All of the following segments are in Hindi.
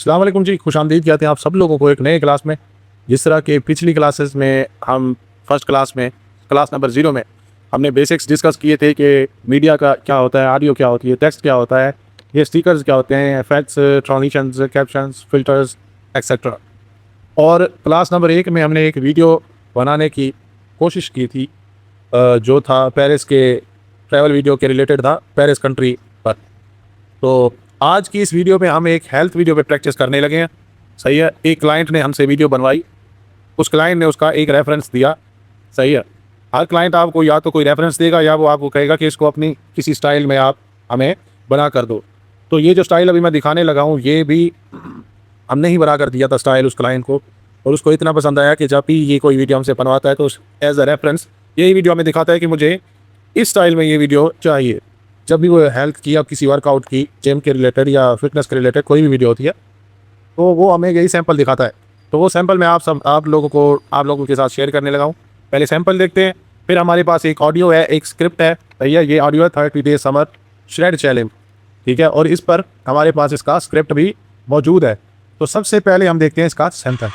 अस्सलाम वालेकुम जी, खुशामदीद कहते हैं आप सब लोगों को एक नए क्लास में। जिस तरह के पिछली क्लासेस में हम फर्स्ट क्लास में क्लास नंबर 0 में हमने बेसिक्स डिस्कस किए थे कि मीडिया का क्या होता है, ऑडियो क्या होती है, टेक्स्ट क्या होता है, ये स्टिकर्स क्या होते हैं, effects, transitions, captions, filters etcetera. और क्लास नंबर 1 में हमने एक वीडियो बनाने की कोशिश की थी जो था पेरिस के ट्रैवल वीडियो के रिलेटेड था, पेरिस कंट्री पर। तो आज की इस वीडियो में हम एक हेल्थ वीडियो पे प्रैक्टिस करने लगे हैं। सही है, एक क्लाइंट ने हमसे वीडियो बनवाई, उस क्लाइंट ने उसका एक रेफरेंस दिया। सही है, हर क्लाइंट आपको या तो कोई रेफरेंस देगा या वो आपको कहेगा कि इसको अपनी किसी स्टाइल में आप हमें बना कर दो। तो ये जो स्टाइल अभी मैं दिखाने लगा हूँ ये भी हमने ही बना कर दिया था स्टाइल उस क्लाइंट को, और उसको इतना पसंद आया कि जब भी ये कोई वीडियो हमसे बनवाता है तो एज अ रेफरेंस यही वीडियो हमें दिखाता है कि मुझे इस स्टाइल में ये वीडियो चाहिए। जब भी वो हेल्थ की या किसी वर्कआउट की, जिम के रिलेटेड या फिटनेस के रिलेटेड कोई भी वीडियो होती है तो वो हमें यही सैंपल दिखाता है। तो वो सैंपल मैं आप लोगों के साथ शेयर करने लगा हूँ। पहले सैंपल देखते हैं, फिर हमारे पास एक ऑडियो है, एक स्क्रिप्ट है। सही है, ये ऑडियो है 30 डेज समर श्रेड चैलेंज, ठीक है, और इस पर हमारे पास इसका स्क्रिप्ट भी मौजूद है। तो सबसे पहले हम देखते हैं इसका sample.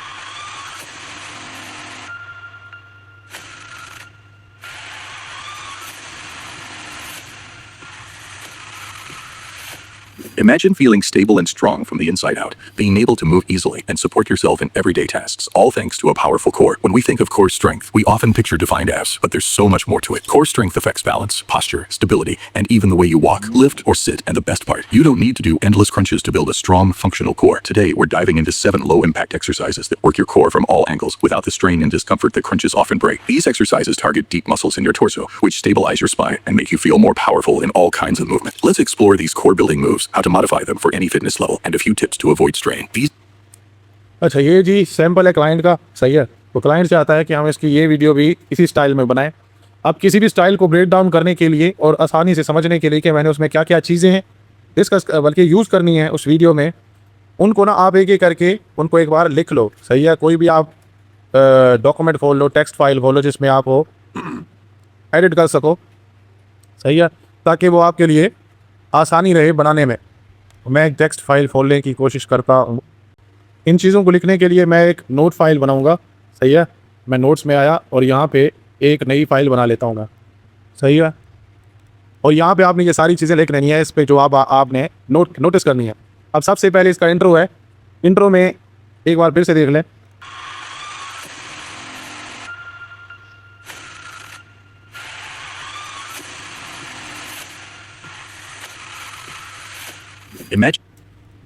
Imagine feeling stable and strong from the inside out, being able to move easily and support yourself in everyday tasks, all thanks to a powerful core. When we think of core strength, we often picture defined abs, but there's so much more to it. Core strength affects balance, posture, stability, and even the way you walk, lift, or sit. And the best part, you don't need to do endless crunches to build a strong, functional core. Today, we're diving into 7 low-impact exercises that work your core from all angles without the strain and discomfort that crunches often break. These exercises target deep muscles in your torso, which stabilize your spine and make you feel more powerful in all kinds of movement. Let's explore these core-building moves, how to modify them for any fitness level, and a few tips to avoid strain. These अच्छा, ये जी सैंपल है क्लाइंट का। सही है, तो क्लाइंट चाहता है कि हम इसकी ये वीडियो भी इसी स्टाइल में बनाएं। अब किसी भी स्टाइल को ब्रेक डाउन करने के लिए और आसानी से समझने के लिए कि मैंने उसमें क्या क्या चीज़ें हैं डिस्कस बल्कि यूज़ करनी है उस वीडियो में, उनको ना आप एक एक करके उनको एक बार लिख लो। सही है, कोई भी आप डॉक्यूमेंट खोल लो, टेक्स्ट फाइल खोलो जिसमें आप वो एडिट कर सको। सही है, ताकि वो आपके लिए आसानी रहे बनाने में। मैं एक टेक्स्ट फाइल खोलने की कोशिश करता हूँ। इन चीज़ों को लिखने के लिए मैं एक नोट फाइल बनाऊंगा। सही है, मैं नोट्स में आया और यहाँ पे एक नई फाइल बना लेता हूँ मैं। सही है, और यहाँ पे आपने ये सारी चीज़ें लिख लेनी है, इस पे जो आपने नोटिस करनी है। अब सबसे पहले इसका इंट्रो है। इंट्रो में एक बार फिर से देख लें। imagine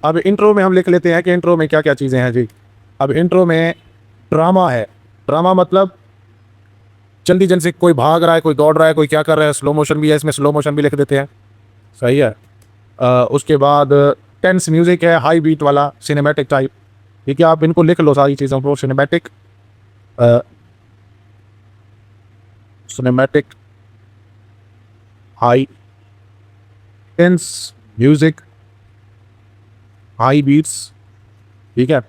अब इंट्रो में हम लिख लेते हैं कि इंट्रो में क्या क्या चीज़ें हैं जी। अब इंट्रो में ड्रामा है। ड्रामा मतलब जल्दी जल्दी से कोई भाग रहा है, कोई दौड़ रहा है, कोई क्या कर रहा है। स्लो मोशन भी है, इसमें स्लो मोशन भी लिख देते हैं। सही है, उसके बाद टेंस म्यूज़िक है, हाई बीट वाला सिनेमैटिक टाइप। ठीक है, आप इनको लिख लो सारी चीज़ों को। Cinematic high tense music high beats, ठीक है,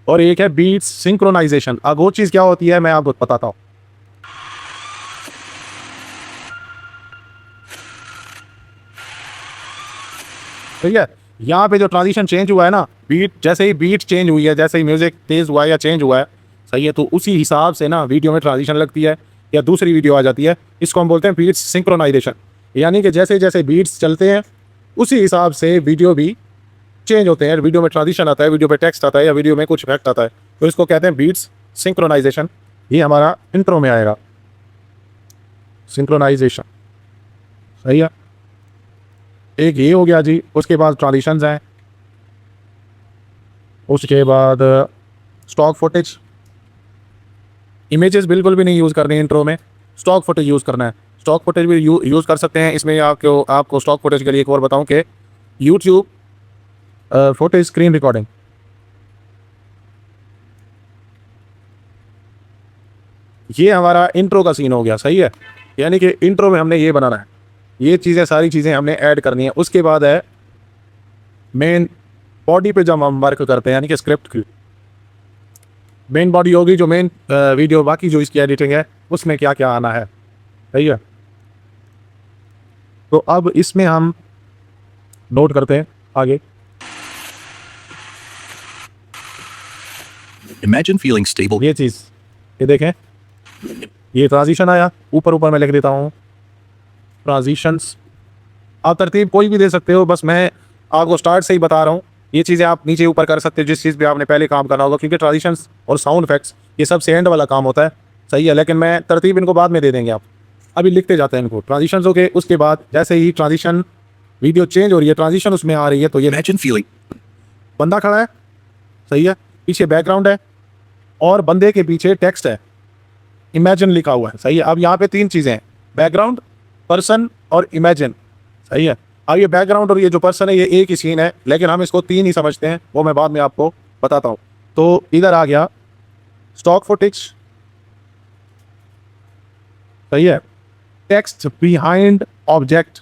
और एक है बीट्स सिंक्रोनाइजेशन। अब वो चीज़ क्या होती है मैं आपको बताता हूँ। ठीक है, यहाँ पे जो ट्रांजिशन चेंज हुआ है ना, बीट जैसे ही बीट चेंज हुई है, जैसे ही म्यूजिक तेज हुआ है या चेंज हुआ है, सही है, तो उसी हिसाब से ना वीडियो में ट्रांजिशन लगती है या दूसरी वीडियो आ जाती है। इसको हम बोलते हैं बीट्स सिंक्रोनाइजेशन। यानी कि जैसे जैसे बीट्स चलते हैं उसी हिसाब से वीडियो भी चेंज होते हैं। वीडियो में ट्रांजिशन आता है, वीडियो में टेक्स्ट आता है या वीडियो में कुछ इफेक्ट आता है, तो इसको कहते हैं बीट्स सिंक्रोनाइजेशन। ये हमारा इंट्रो में आएगा, सिंक्रोनाइजेशन। सही है, एक ये हो गया जी। उसके बाद ट्रांजिशंस हैं, उसके बाद स्टॉक फुटेज। इमेजेस बिल्कुल भी नहीं यूज़ करनी है इंट्रो में, स्टॉक फुटेज यूज़ करना है। स्टॉक फुटेज भी यूज़ कर सकते हैं इसमें। आपको स्टॉक फुटेज के लिए एक और बताऊं कि यूट्यूब फुटेज स्क्रीन रिकॉर्डिंग, ये हमारा इंट्रो का सीन हो गया। सही है, यानी कि इंट्रो में हमने ये बनाना है, ये चीज़ें सारी चीज़ें हमने ऐड करनी है। उसके बाद है मेन बॉडी पे जब हम वर्क करते हैं, यानी कि स्क्रिप्ट की मेन बॉडी होगी जो मेन वीडियो, बाकी जो इसकी एडिटिंग है उसमें क्या क्या आना है। सही है, तो अब इसमें हम नोट करते हैं आगे। Imagine feeling stable. ये चीज़, ये देखें, ये ट्रांजिशन आया, ऊपर ऊपर मैं लिख देता हूँ ट्रांजिशंस। आप तरतीब कोई भी दे सकते हो, बस मैं आपको स्टार्ट से ही बता रहा हूँ। ये चीज़ें आप नीचे ऊपर कर सकते हो जिस चीज़ पे आपने पहले काम करना होगा, क्योंकि ट्रांजिशंस और साउंड इफेक्ट्स ये सबसे एंड वाला काम होता है, सही है। लेकिन मैं तरतीब इनको बाद में दे देंगे, आप अभी लिखते जाते हैं इनको। ट्रांजिशंस हो गए, उसके बाद जैसे ही ट्रांजिशन वीडियो चेंज हो रही है, ट्रांजिशन उसमें आ रही है, तो ये Imagine feeling बंदा खड़ा है, सही है, पीछे बैकग्राउंड है और बंदे के पीछे टेक्स्ट है, इमेजिन लिखा हुआ है, सही है। अब यहाँ पे तीन चीज़ें हैं, बैकग्राउंड, पर्सन और इमेजिन, सही है। अब ये बैकग्राउंड और ये जो पर्सन है ये एक ही सीन है, लेकिन हम इसको तीन ही समझते हैं, वो मैं बाद में आपको बताता हूँ। तो इधर आ गया स्टॉक फुटेज, सही है, टेक्स्ट बिहाइंड ऑब्जेक्ट,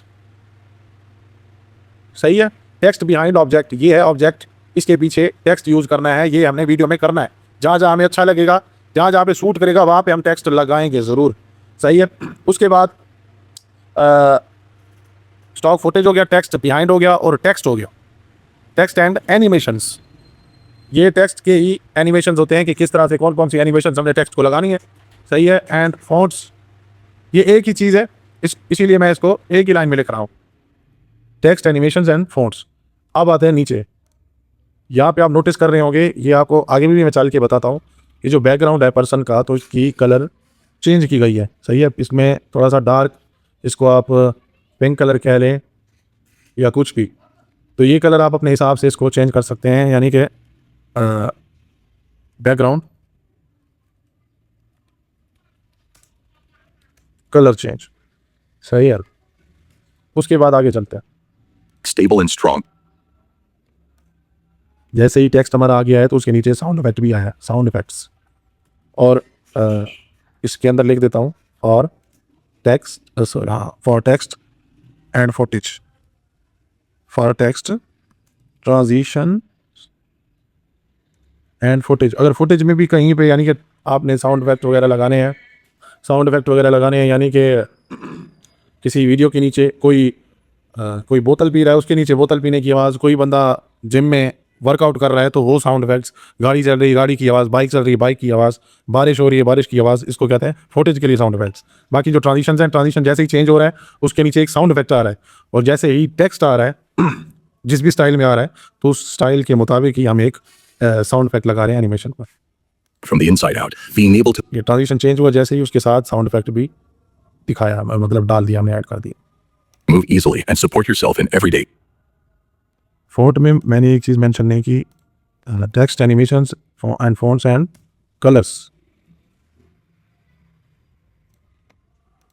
सही है, टेक्स्ट बिहाइंड ऑब्जेक्ट, ये है ऑब्जेक्ट, इसके पीछे टेक्स्ट यूज करना है, ये हमने वीडियो में करना है। जहाँ जहाँ हमें अच्छा लगेगा, जहाँ जहाँ पे सूट करेगा, वहाँ पे हम टेक्स्ट लगाएंगे ज़रूर, सही है। उसके बाद स्टॉक फुटेज हो गया, टेक्स्ट बिहाइंड हो गया और टेक्स्ट हो गया, टेक्स्ट एंड एनिमेशंस। ये टेक्स्ट के ही एनिमेशंस होते हैं कि किस तरह से कौन कौन सी एनिमेशंस हमने टेक्स्ट को लगानी है, सही है। एंड फॉन्ट्स, ये एक ही चीज़ है, इसीलिए मैं इसको एक ही लाइन में लिख रहा हूँ, टेक्स्ट एनिमेशंस एंड फॉन्ट्स। अब आते हैं नीचे, यहाँ पे आप नोटिस कर रहे होंगे, ये आपको आगे भी मैं चल के बताता हूँ, ये जो बैकग्राउंड है पर्सन का, तो इसकी कलर चेंज की गई है, सही है। इसमें थोड़ा सा डार्क, इसको आप पिंक कलर कह लें या कुछ भी, तो ये कलर आप अपने हिसाब से इसको चेंज कर सकते हैं, यानी कि बैकग्राउंड कलर चेंज, सही है। उसके बाद आगे चलते हैं, stable and strong. जैसे ही टेक्स्ट हमारा आ गया है तो उसके नीचे साउंड इफेक्ट भी आया है, साउंड इफेक्ट्स, और इसके अंदर लिख देता हूँ और टेक्स्ट, सॉरी हाँ, for text and footage, for text transition and footage. अगर फुटेज में भी कहीं पे यानी कि आपने साउंड इफेक्ट वगैरह लगाने हैं, साउंड इफेक्ट वगैरह लगाने हैं, यानी कि किसी वीडियो के नीचे कोई बोतल पी रहा है, उसके नीचे बोतल पीने की आवाज़, कोई बंदा जिम में वर्कआउट कर रहा है तो वो साउंड इफेक्ट्स, गाड़ी चल रही है गाड़ी की आवाज़, बाइक चल रही है बाइक की आवाज़, बारिश हो रही है बारिश की आवाज़, इसको कहते हैं फुटेज के लिए साउंड इफेक्ट्स। बाकी जो ट्रांजिशन हैं, ट्रांजिशन जैसे ही चेंज हो रहा है उसके नीचे एक साउंड इफेक्ट आ रहा है, और जैसे ही टेक्स्ट आ रहा है जिस भी स्टाइल में आ रहा है तो उस स्टाइल के मुताबिक ही हम एक साउंड इफेक्ट लगा रहे हैं एनिमेशन पर। From the inside out, being able to ये ट्रांजिशन चेंज हुआ जैसे ही उसके साथ साउंड इफेक्ट भी दिखाया, मतलब डाल दिया, हमने ऐड कर दिया। move easily and support yourself in everyday fort में मैंने एक चीज़ मेंशन नहीं की, text animations and fonts and colours.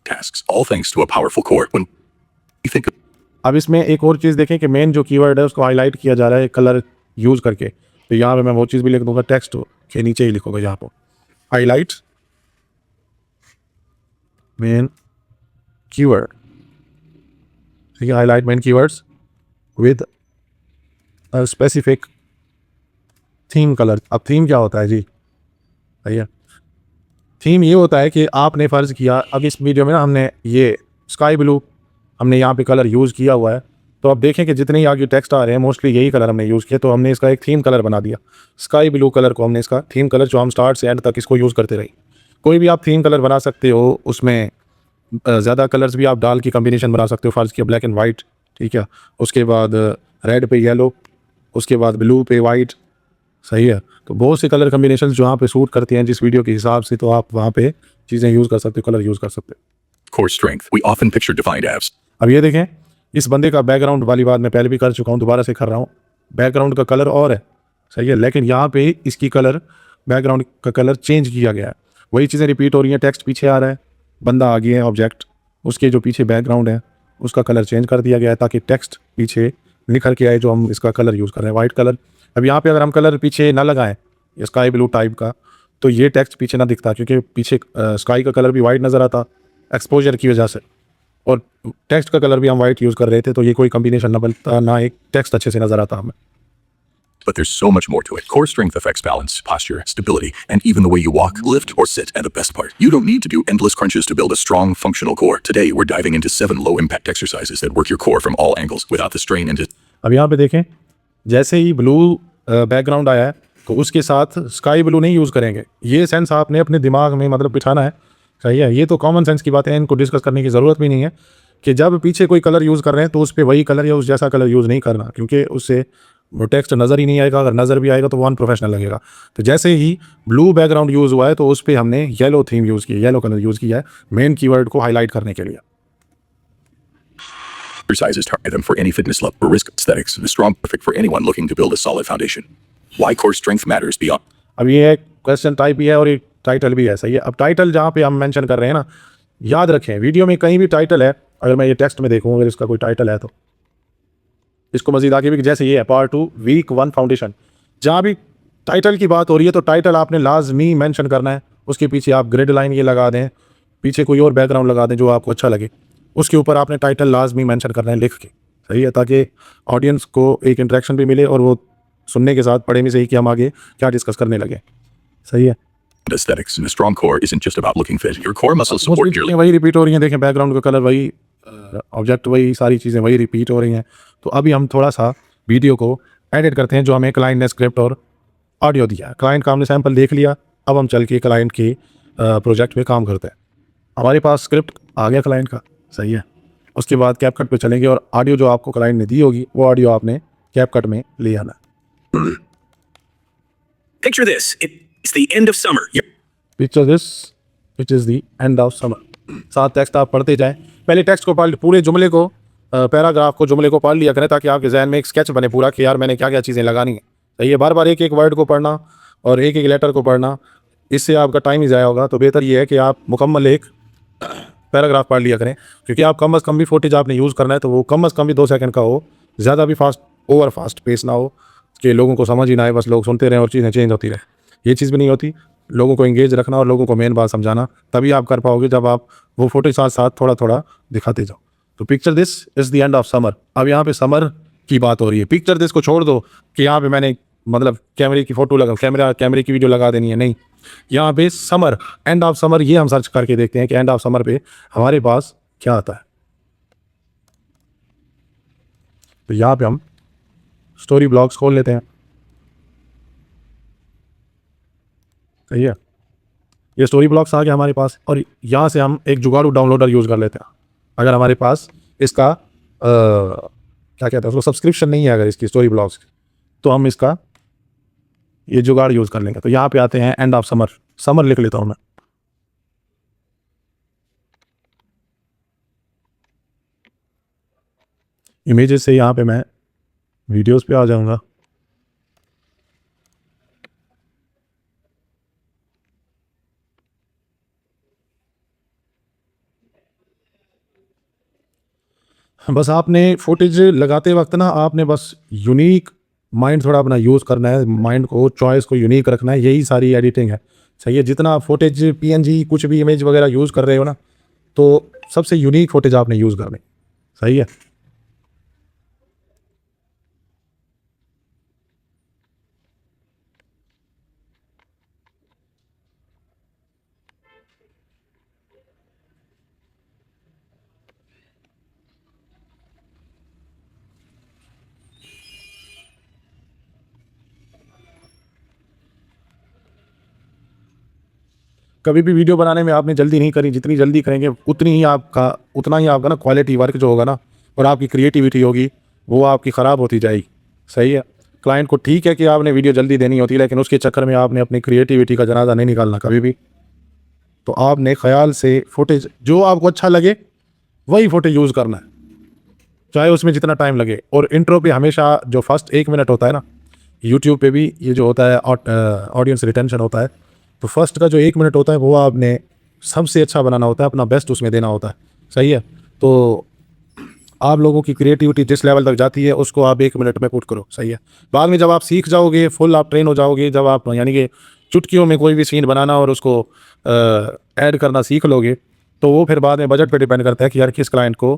tasks, all thanks to a powerful core. When you think of अब इसमें एक और चीज़ देखें कि मेन जो कीवर्ड है उसको हाईलाइट किया जा रहा है कलर यूज़ करके, तो यहाँ पे मैं वो चीज़ भी लिख दूंगा, टेक्स्ट के नीचे ही लिखूंगा यहाँ पर हाईलाइट मेन कीवर्ड, ठीक है, highlight main keywords with specific theme colour. अब थीम क्या होता है जी, भैया थीम ये होता है कि आपने फ़र्ज़ किया, अब इस वीडियो में ना हमने ये स्काई ब्लू हमने यहाँ पे कलर यूज़ किया हुआ है, तो अब देखें कि जितने ही आगे टेक्स्ट आ रहे हैं मोस्टली यही कलर हमने यूज़ किया, तो हमने इसका एक थीम कलर बना दिया, स्काई ब्लू कलर को हमने इसका थीम कलर, जो हम स्टार्ट से एंड तक इसको यूज़ करते रहे। कोई भी आप थीम कलर बना सकते हो, उसमें ज़्यादा कलर्स भी आप डाल की कम्बिनेशन बना सकते हो, फ़र्ज़ किया ब्लैक एंड वाइट, ठीक है, उसके बाद रेड पे येलो, उसके बाद ब्लू पे वाइट, सही है। तो बहुत से कलर कम्बिनेशन जो यहाँ पे सूट करती हैं जिस वीडियो के हिसाब से, तो आप वहाँ पे चीज़ें यूज़ कर सकते हो, कलर यूज़ कर सकते हो। core strength, we often picture defined apps. अब ये देखें, इस बंदे का बैकग्राउंड वाली बात मैं पहले भी कर चुका हूँ, दोबारा से कर रहा हूँ, बैकग्राउंड का कलर और है, सही है, लेकिन यहाँ पे इसकी कलर, बैकग्राउंड का कलर चेंज किया गया है, वही चीज़ें रिपीट हो रही हैं, टेक्स्ट पीछे आ रहा है, बंदा आगे है ऑब्जेक्ट, उसके जो पीछे बैकग्राउंड है उसका कलर चेंज कर दिया गया है ताकि टेक्स्ट पीछे निखर के आए जो हम इसका कलर यूज़ कर रहे हैं, वाइट कलर। अब यहाँ पे अगर हम कलर पीछे ना लगाएं स्काई ब्लू टाइप का, तो ये टेक्स्ट पीछे ना दिखता, क्योंकि पीछे स्काई का कलर भी वाइट नज़र आता एक्सपोजर की वजह से, और टेक्स्ट का कलर भी हम वाइट यूज़ कर रहे थे, तो ये कोई कम्बिनेशन ना बनता, ना एक टेक्स्ट अच्छे से नज़र आता हमें। But there's so much more to it. Core strength affects balance, posture, stability, and even the way you walk, lift, or sit. And the best part, you don't need to do endless crunches to build a strong, functional core. Today, we're diving into 7 low-impact exercises that work your core from all angles without the strain and अब यहाँ पे देखें, जैसे ही ब्लू बैकग्राउंड आया है तो उसके साथ स्काई ब्लू नहीं यूज़ करेंगे। ये सेंस आपने अपने दिमाग में मतलब बिठाना है, सही है। ये तो कॉमन सेंस की बातें हैं, इनको डिस्कस करने की ज़रूरत भी नहीं है कि जब पीछे कोई कलर यूज़ कर रहे हैं तो उस पर वही कलर या उस जैसा कलर यूज़ नहीं करना, क्योंकि उससे वो टेक्स्ट नज़र ही नहीं आएगा। अगर नज़र भी आएगा तो वो अनप्रोफेशनल लगेगा। तो जैसे ही ब्लू बैकग्राउंड यूज़ हुआ है तो उस पर हमने येलो थीम यूज़ की, येलो कलर यूज़ किया है मेन कीवर्ड को हाईलाइट करने के लिए। Exercises target them for any fitness level or risk aesthetics and is strong perfect for anyone looking to build a solid foundation. Why core strength matters beyond. अब ये एक क्वेश्चन टाइप भी है और एक टाइटल भी है, सही है। अब टाइटल जहाँ पे हम मेंशन कर रहे हैं ना, याद रखें वीडियो में कहीं भी टाइटल है, अगर मैं ये टेक्स्ट में देखूँ अगर इसका कोई टाइटल है तो इसको मजीद आगे भी, जैसे ये है पार्ट 2 वीक 1 फाउंडेशन, जहाँ भी टाइटल की बात हो रही है तो टाइटल आपने लाजमी मेंशन करना है। उसके पीछे आप ग्रिड लाइन ये लगा दें, पीछे कोई और बैकग्राउंड लगा दें जो आपको अच्छा लगे, उसके ऊपर आपने टाइटल लाजमी मेंशन करना है लिख के, सही है, ताकि ऑडियंस को एक इंटरेक्शन भी मिले और वो सुनने के साथ पढ़े भी सही कि हम आगे क्या डिस्कस करने लगे, सही है। Aesthetics and a strong core isn't just about looking fit. Your core muscles support your चीज़ें वही रिपीट हो रही हैं, देखें बैकग्राउंड का कलर वही, ऑब्जेक्ट वही, सारी चीज़ें वही रिपीट हो रही हैं। तो अभी हम थोड़ा सा वीडियो को एडिट करते हैं जो हमें क्लाइंट ने स्क्रिप्ट और ऑडियो दिया। क्लाइंट का हमने सैंपल देख लिया, अब हम चल के क्लाइंट के प्रोजेक्ट पे काम करते हैं। हमारे पास स्क्रिप्ट आ गया क्लाइंट का, सही है। उसके बाद कैपकट पे चलेंगे और ऑडियो जो आपको क्लाइंट ने दी होगी वो ऑडियो आपने कैपकट में ले आना। Picture this. It's the end of summer. Picture this which is the end of summer. साथ टेक्स्ट आप पढ़ते जाएं, पहले टेक्स्ट को पढ़, पूरे जुमले को, पैराग्राफ को, जुमले को पढ़ लिया करें ताकि आपके जहन में एक स्केच बने पूरा कि यार मैंने क्या क्या चीज़ें लगानी है, सही है। बार बार एक एक वर्ड को पढ़ना और एक एक लेटर को पढ़ना, इससे आपका टाइम ही ज़ाया होगा। तो बेहतर ये है कि आप मुकम्मल एक पैराग्राफ पढ़ लिया करें, क्योंकि आप कम अज़ कम भी फुटेज आपने यूज़ करना है तो वो कम अज़ कम भी 2 सेकंड का हो, ज़्यादा भी फास्ट ओवर फास्ट पेस ना हो कि लोगों को समझ ही ना आए, बस लोग सुनते रहें और चीज़ें चेंज होती रहें। ये चीज़ भी नहीं होती। लोगों को एंगेज रखना और लोगों को मेन बात समझाना, तभी आप कर पाओगे जब आप वो फुटेज साथ साथ थोड़ा थोड़ा दिखाते जाओ। तो picture this is the end of summer. अब यहाँ पे समर की बात हो रही है, पिक्चर दिस को छोड़ दो कि यहाँ पे मैंने मतलब कैमरे की फ़ोटो लगा, कैमरे की वीडियो लगा देनी है, नहीं। यहाँ पे समर, एंड ऑफ समर, ये हम सर्च करके देखते हैं कि एंड ऑफ समर पे हमारे पास क्या आता है। तो यहाँ पे हम स्टोरी ब्लॉग्स खोल लेते हैं, सही है। ये स्टोरी ब्लॉग्स आ गया हमारे पास और यहाँ से हम एक जुगाड़ू डाउनलोडर यूज़ कर लेते हैं। अगर हमारे पास इसका क्या कहते हैं उसको, सब्सक्रिप्शन नहीं है अगर इसकी स्टोरी ब्लॉग्स, तो हम इसका ये जुगाड़ यूज़ कर लेंगे। तो यहाँ पे आते हैं एंड ऑफ समर, समर लिख लेता हूँ मैं। इमेजेस से यहाँ पे मैं वीडियोस पे आ जाऊँगा। बस आपने फुटेज लगाते वक्त ना आपने बस यूनिक माइंड थोड़ा अपना यूज़ करना है, माइंड को, चॉइस को यूनिक रखना है, यही सारी एडिटिंग है, सही है। जितना फुटेज पीएनजी कुछ भी इमेज वगैरह यूज़ कर रहे हो ना, तो सबसे यूनिक फुटेज आपने यूज़ करनी, सही है। कभी भी वीडियो बनाने में आपने जल्दी नहीं करी, जितनी जल्दी करेंगे उतना ही आपका ना क्वालिटी वर्क जो होगा ना और आपकी क्रिएटिविटी होगी वो आपकी ख़राब होती जाएगी, सही है। क्लाइंट को ठीक है कि आपने वीडियो जल्दी देनी होती है, लेकिन उसके चक्कर में आपने अपनी क्रिएटिविटी का जनाजा नहीं निकालना कभी भी। तो आपने ख्याल से फुटेज जो आपको अच्छा लगे वही फुटेज यूज़ करना है, चाहे उसमें जितना टाइम लगे। और इंट्रो पे हमेशा जो फर्स्ट 1 मिनट होता है ना, यूट्यूब पे भी ये जो होता है ऑडियंस रिटेंशन होता है, तो फर्स्ट का जो 1 मिनट होता है वो आपने सबसे अच्छा बनाना होता है, अपना बेस्ट उसमें देना होता है, सही है। तो आप लोगों की क्रिएटिविटी जिस लेवल तक जाती है उसको आप 1 मिनट में पुट करो, सही है। बाद में जब आप सीख जाओगे, फुल आप ट्रेन हो जाओगे, जब आप यानी कि चुटकियों में कोई भी सीन बनाना और उसको ऐड करना सीख लोगे, तो वो फिर बाद में बजट पे डिपेंड करता है कि यार किस क्लाइंट को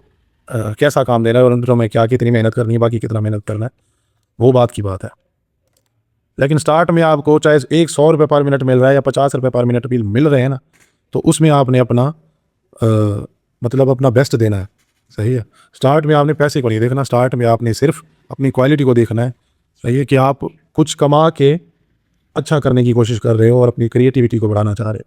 कैसा काम देना है और इंट्रो में क्या कितनी मेहनत करनी है, बाकी कितना मेहनत करना है, वो बात की बात है। लेकिन स्टार्ट में आपको चाहे 100 रुपये पर मिनट मिल रहा है या 50 रुपये पर मिनट भी मिल रहे हैं ना, तो उसमें आपने अपना मतलब अपना बेस्ट देना है, सही है। स्टार्ट में आपने पैसे को नहीं देखना, स्टार्ट में आपने सिर्फ अपनी क्वालिटी को देखना है, सही है, कि आप कुछ कमा के अच्छा करने की कोशिश कर रहे हो और अपनी क्रिएटिविटी को बढ़ाना चाह रहे हो।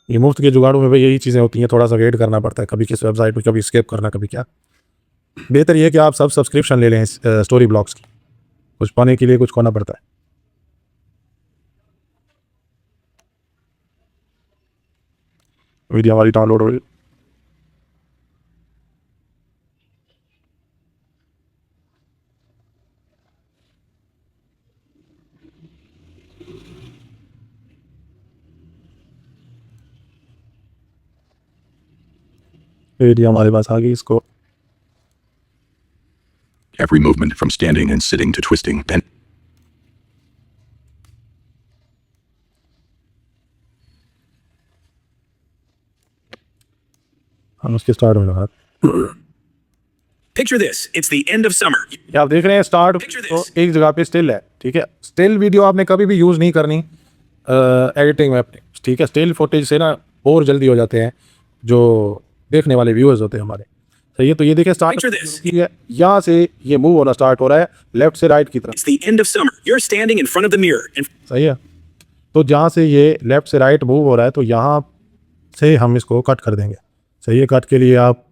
ये मुफ्त के जुगाड़ों में भाई यही चीज़ें होती हैं, थोड़ा सा वेट करना पड़ता है, कभी किस वेबसाइट पर, कभी स्केप करना, कभी क्या। बेहतर ये है कि आप सब सब्सक्रिप्शन ले लें स्टोरी ब्लॉग्स की, कुछ पाने के लिए कुछ खोना पड़ता है। वीडियो हमारी डाउनलोड हो रही। वीडियो हमारे पास आ गई, इसको Every movement from standing and sitting to twisting, bend. हम उसके स्टार्ट में लगा। Picture this. It's the end of summer. ये आप देख रहे हैं स्टार्ट Picture तो this. एक जगह पे स्टिल है, ठीक है। स्टिल वीडियो आपने कभी भी यूज़ नहीं करनी एडिटिंग में अपने, ठीक है। स्टिल फुटेज से ना बोर जल्दी हो जाते हैं जो देखने वाले व्यूअर्स होते हैं हमारे, सही है। तो ये देखिए स्टार्ट Picture this. की है, यहाँ से ये मूव होना स्टार्ट हो रहा है लेफ्ट से राइट की तरफ, It's the end of summer. You're standing in front of the mirror and सही है। तो जहाँ से ये लेफ्ट से राइट मूव हो रहा है तो यहाँ से हम इसको कट कर देंगे, सही है। कट के लिए आप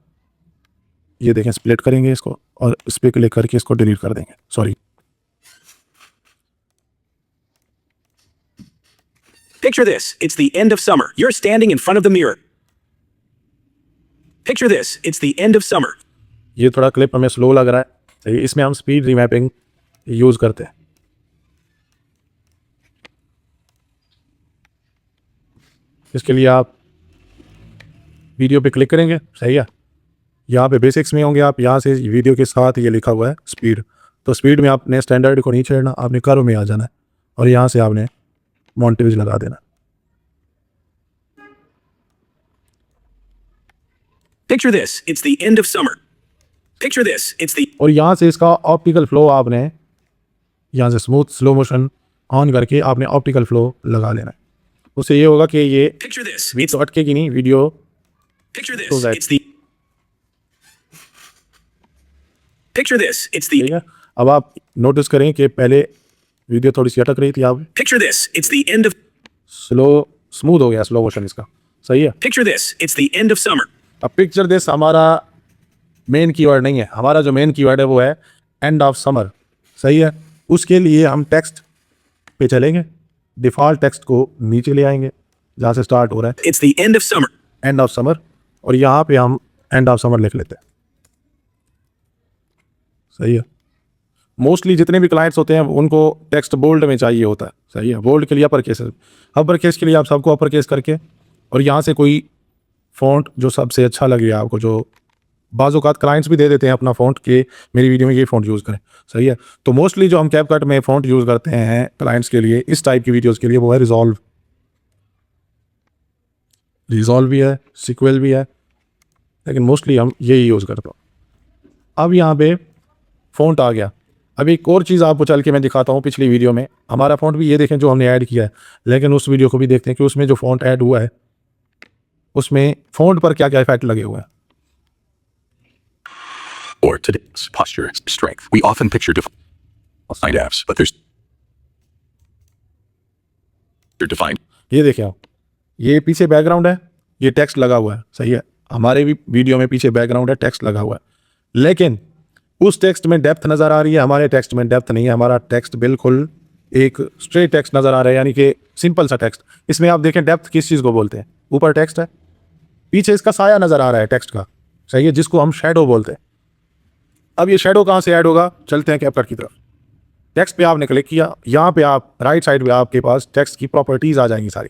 ये देखें स्प्लिट करेंगे इसको और इस पर क्लिक करके इसको डिलीट कर देंगे, sorry. picture this. It's the end of summer. You're standing in front of the mirror. Picture this. It's the end of summer. ये थोड़ा क्लिप हमें स्लो लग रहा है, सही। इसमें हम स्पीड रीमैपिंग यूज़ करते हैं। इसके लिए आप वीडियो पे क्लिक करेंगे, सही है। यहाँ पे बेसिक्स में होंगे आप, यहाँ से वीडियो के साथ ये लिखा हुआ है स्पीड। तो स्पीड में आपने स्टैंडर्ड को नहीं छेड़ना, आपने कर्व में आ जाना है और यहाँ से आपने मॉन्टेज लगा देना। Picture this. It's the end of summer. Picture this. It's the और यहाँ से इसका ऑप्टिकल फ्लो आपने यहाँ से स्मूथ स्लो मोशन ऑन करके आपने ऑप्टिकल फ्लो लगा लेना है। उससे ये होगा कि ये picture this. It's वीडियो अटकेगी नहीं, video picture this. So that- It's the picture this. It's ठीक the है। अब आप नोटिस करें कि पहले वीडियो थोड़ी सी अटक रही थी, आप picture this. It's the end of smooth हो गया स्लो मोशन इसका, सही है। picture this. It's the end of summer. अब पिक्चर दिस हमारा मेन कीवर्ड नहीं है, हमारा जो मेन कीवर्ड है वो है एंड ऑफ समर, सही है। उसके लिए हम टेक्स्ट पे चलेंगे, डिफ़ॉल्ट टेक्स्ट को नीचे ले आएंगे जहाँ से स्टार्ट हो रहा है It's the end of summer. End of summer, और यहाँ पे हम एंड ऑफ समर लिख लेते हैं, सही है। मोस्टली जितने भी क्लाइंट्स होते हैं उनको टेक्स्ट बोल्ड में चाहिए होता है, सही है। बोल्ड के लिए अपर केस, अपर केस के लिए आप सबको अपर केस करके और यहाँ से कोई फ़ॉन्ट जो सबसे अच्छा लगे आपको, जो बाज़ औक़ात क्लाइंट्स भी दे देते हैं अपना फ़ॉन्ट के मेरी वीडियो में ये फ़ॉन्ट यूज़ करें, सही है। तो मोस्टली जो हम कैपकट में फ़ॉन्ट यूज़ करते हैं क्लाइंट्स के लिए इस टाइप की वीडियोज़ के लिए वो है रिजॉल्व भी है, सिक्वल भी है, लेकिन मोस्टली हम यही यूज़ करते हैं। अब यहाँ पे फ़ॉन्ट आ गया। अब एक और चीज़ आपको चल के मैं दिखाता हूँ। पिछली वीडियो में हमारा फ़ॉन्ट भी ये देखें जो हमने ऐड किया है, लेकिन उस वीडियो को भी देखते हैं कि उसमें जो फ़ॉन्ट ऐड हुआ है उसमें फ़ॉन्ट पर क्या क्या इफेक्ट लगे हुए हैं। Or today's posture, strength. We often picture defined apps, but they're defined. ये देखें आप, ये पीछे बैकग्राउंड है, ये टेक्स्ट लगा हुआ है, सही है। हमारे भी वीडियो में पीछे बैकग्राउंड है, टेक्स्ट लगा हुआ है, लेकिन उस टेक्स्ट में डेप्थ नज़र आ रही है, हमारे टेक्स्ट में डेप्थ नहीं है। हमारा टेक्स्ट बिल्कुल एक स्ट्रेट टेक्स्ट नज़र आ रहा है, यानी कि सिंपल सा टेक्स्ट। इसमें आप देखें डेप्थ किस चीज़ को बोलते हैं, ऊपर टेक्स्ट है, पीछे इसका साया नज़र आ रहा है टेक्स्ट का, सही है, जिसको हम शेडो बोलते हैं। अब ये शेडो कहाँ से ऐड होगा, चलते हैं कैपकट की तरफ। टेक्स्ट पे आपने क्लिक किया, यहाँ पे आप राइट साइड पे आपके पास टेक्स्ट की प्रॉपर्टीज़ आ जाएंगी सारी।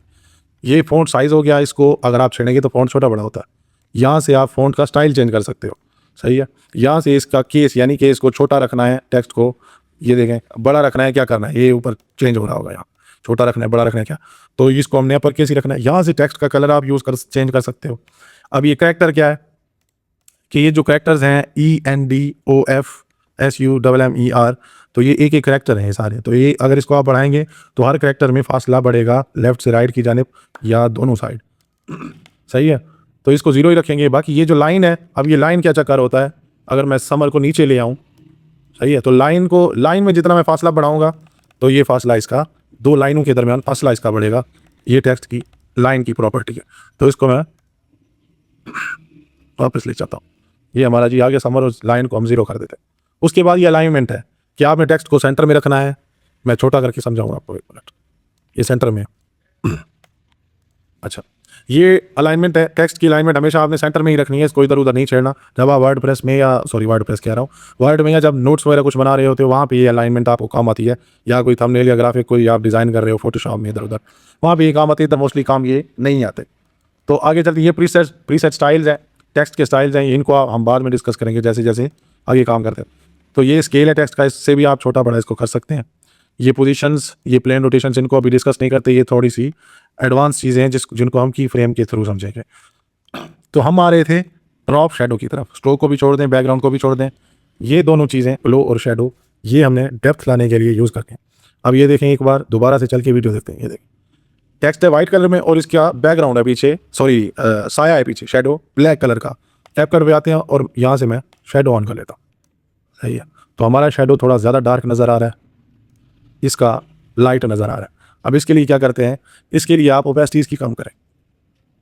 ये फ़ॉन्ट साइज़ हो गया, इसको अगर आप छेड़ेंगे तो फ़ॉन्ट छोटा बड़ा होता है। यहाँ से आप फ़ॉन्ट का स्टाइल चेंज कर सकते हो, सही है। यहाँ से इसका केस, यानी कि इसको छोटा रखना है टेक्स्ट को, ये देखें, बड़ा रखना है, क्या करना है, ये ऊपर चेंज हो रहा होगा, यहाँ छोटा रखना है, बड़ा रखना है, क्या, तो इसको हमने अपर केस ही रखना है। यहाँ से टेक्स्ट का कलर आप चेंज कर सकते हो। अब ये करैक्टर क्या है कि ये जो करैक्टर्स हैं ENDOFSUMMER, तो ये एक एक करैक्टर हैं सारे। तो ये अगर इसको आप बढ़ाएंगे तो हर करैक्टर में फासला बढ़ेगा लेफ्ट से राइट की जानिब या दोनों साइड, सही है। तो इसको 0 ही रखेंगे। बाकी ये जो लाइन है, अब ये लाइन क्या चक्कर होता है, अगर मैं समर को नीचे ले आऊँ, सही है, तो लाइन में जितना मैं फासला बढ़ाऊंगा तो ये फासला इसका, दो लाइनों के दरमियान फासला इसका बढ़ेगा। ये टेक्स्ट की लाइन की प्रॉपर्टी है। तो इसको मैं वापस ले जाता हूँ। ये हमारा जी आ गया समर, उस लाइन को हम 0 कर देते हैं। उसके बाद ये अलाइनमेंट है कि आपने टेक्स्ट को सेंटर में रखना है। मैं छोटा करके समझाऊंगा आपको, 1 मिनट। ये सेंटर में है। अच्छा, ये अलाइनमेंट है। टेक्स्ट की अलाइनमेंट हमेशा आपने सेंटर में ही रखनी है, इसको इधर उधर नहीं छेड़ना। जब आप वर्डप्रेस में वर्ड में या जब नोट्स वगैरह कुछ बना रहे होते हो, वहाँ पे ये अलाइनमेंट आपको काम आती है। या कोई थंबनेल या ग्राफिक कोई आप डिज़ाइन कर रहे हो फोटोशॉप में इधर उधर, वहाँ पे ये काम आती है। इधर मोस्टली काम ये नहीं आते। तो आगे चलते ये प्रीसेट स्टाइल्स हैं, टेक्स्ट के स्टाइल्स हैं, इनको हम बाद में डिस्कस करेंगे जैसे जैसे आगे काम करते हैं। तो ये स्केल है टेक्स्ट का, इससे भी आप छोटा बड़ा इसको कर सकते हैं। ये पोजीशंस, ये प्लेन रोटेशंस, इनको अभी डिस्कस नहीं करते। ये थोड़ी सी एडवांस चीज़ें हैं जिनको हम की फ्रेम के थ्रू समझेंगे। तो हम आ रहे थे ड्रॉप शेडो की तरफ। स्ट्रोक को भी छोड़ दें, बैकग्राउंड को भी छोड़ दें। ये दोनों चीज़ें ग्लो और शेडो, ये हमने डेप्थ लाने के लिए यूज़ करते हैं। अब ये देखें, एक बार दोबारा से चल के वीडियो देखते हैं। ये देखें, टेक्स्ट है वाइट कलर में और इसका बैकग्राउंड है पीछे, साया है पीछे, शेडो ब्लैक कलर का। टैप कर पे आते हैं और यहाँ से मैं शेडो ऑन कर लेता हूँ। सही है, तो हमारा शेडो थोड़ा ज़्यादा डार्क नज़र आ रहा है, इसका लाइट नज़र आ रहा है। अब इसके लिए क्या करते हैं, इसके लिए आप ओपेसिटीज़ की कम करें।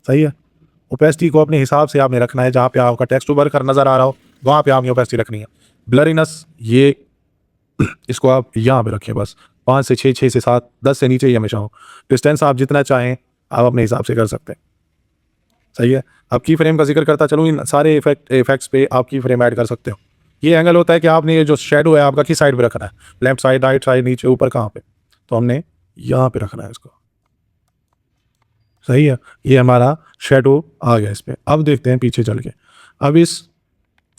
सही है, ओपेसिटी को अपने हिसाब से आपने रखना है। जहाँ पे आपका टेक्स्ट उभर कर नज़र आ रहा हो वहाँ पे आपने ओपेसिटी रखनी है। ब्लरीनेस, ये इसको आप यहाँ पे रखें, बस 5 से 6, 6 से 7, 10 से नीचे ही हमेशा हो। डिस्टेंस आप जितना चाहें आप अपने हिसाब से कर सकते हैं। सही है, अब की फ्रेम का जिक्र करता चलूँ, इन सारे इफेक्ट्स पे आप की फ्रेम ऐड कर सकते हो। ये एंगल होता है कि आपने ये जो शेडो है आपका किस साइड पे रखना है, लेफ्ट साइड, राइट साइड, नीचे, ऊपर, कहाँ पे, तो हमने यहाँ पे रखना है इसको। सही है, ये हमारा शेडो आ गया इस पे। अब देखते हैं पीछे चल के। अब इस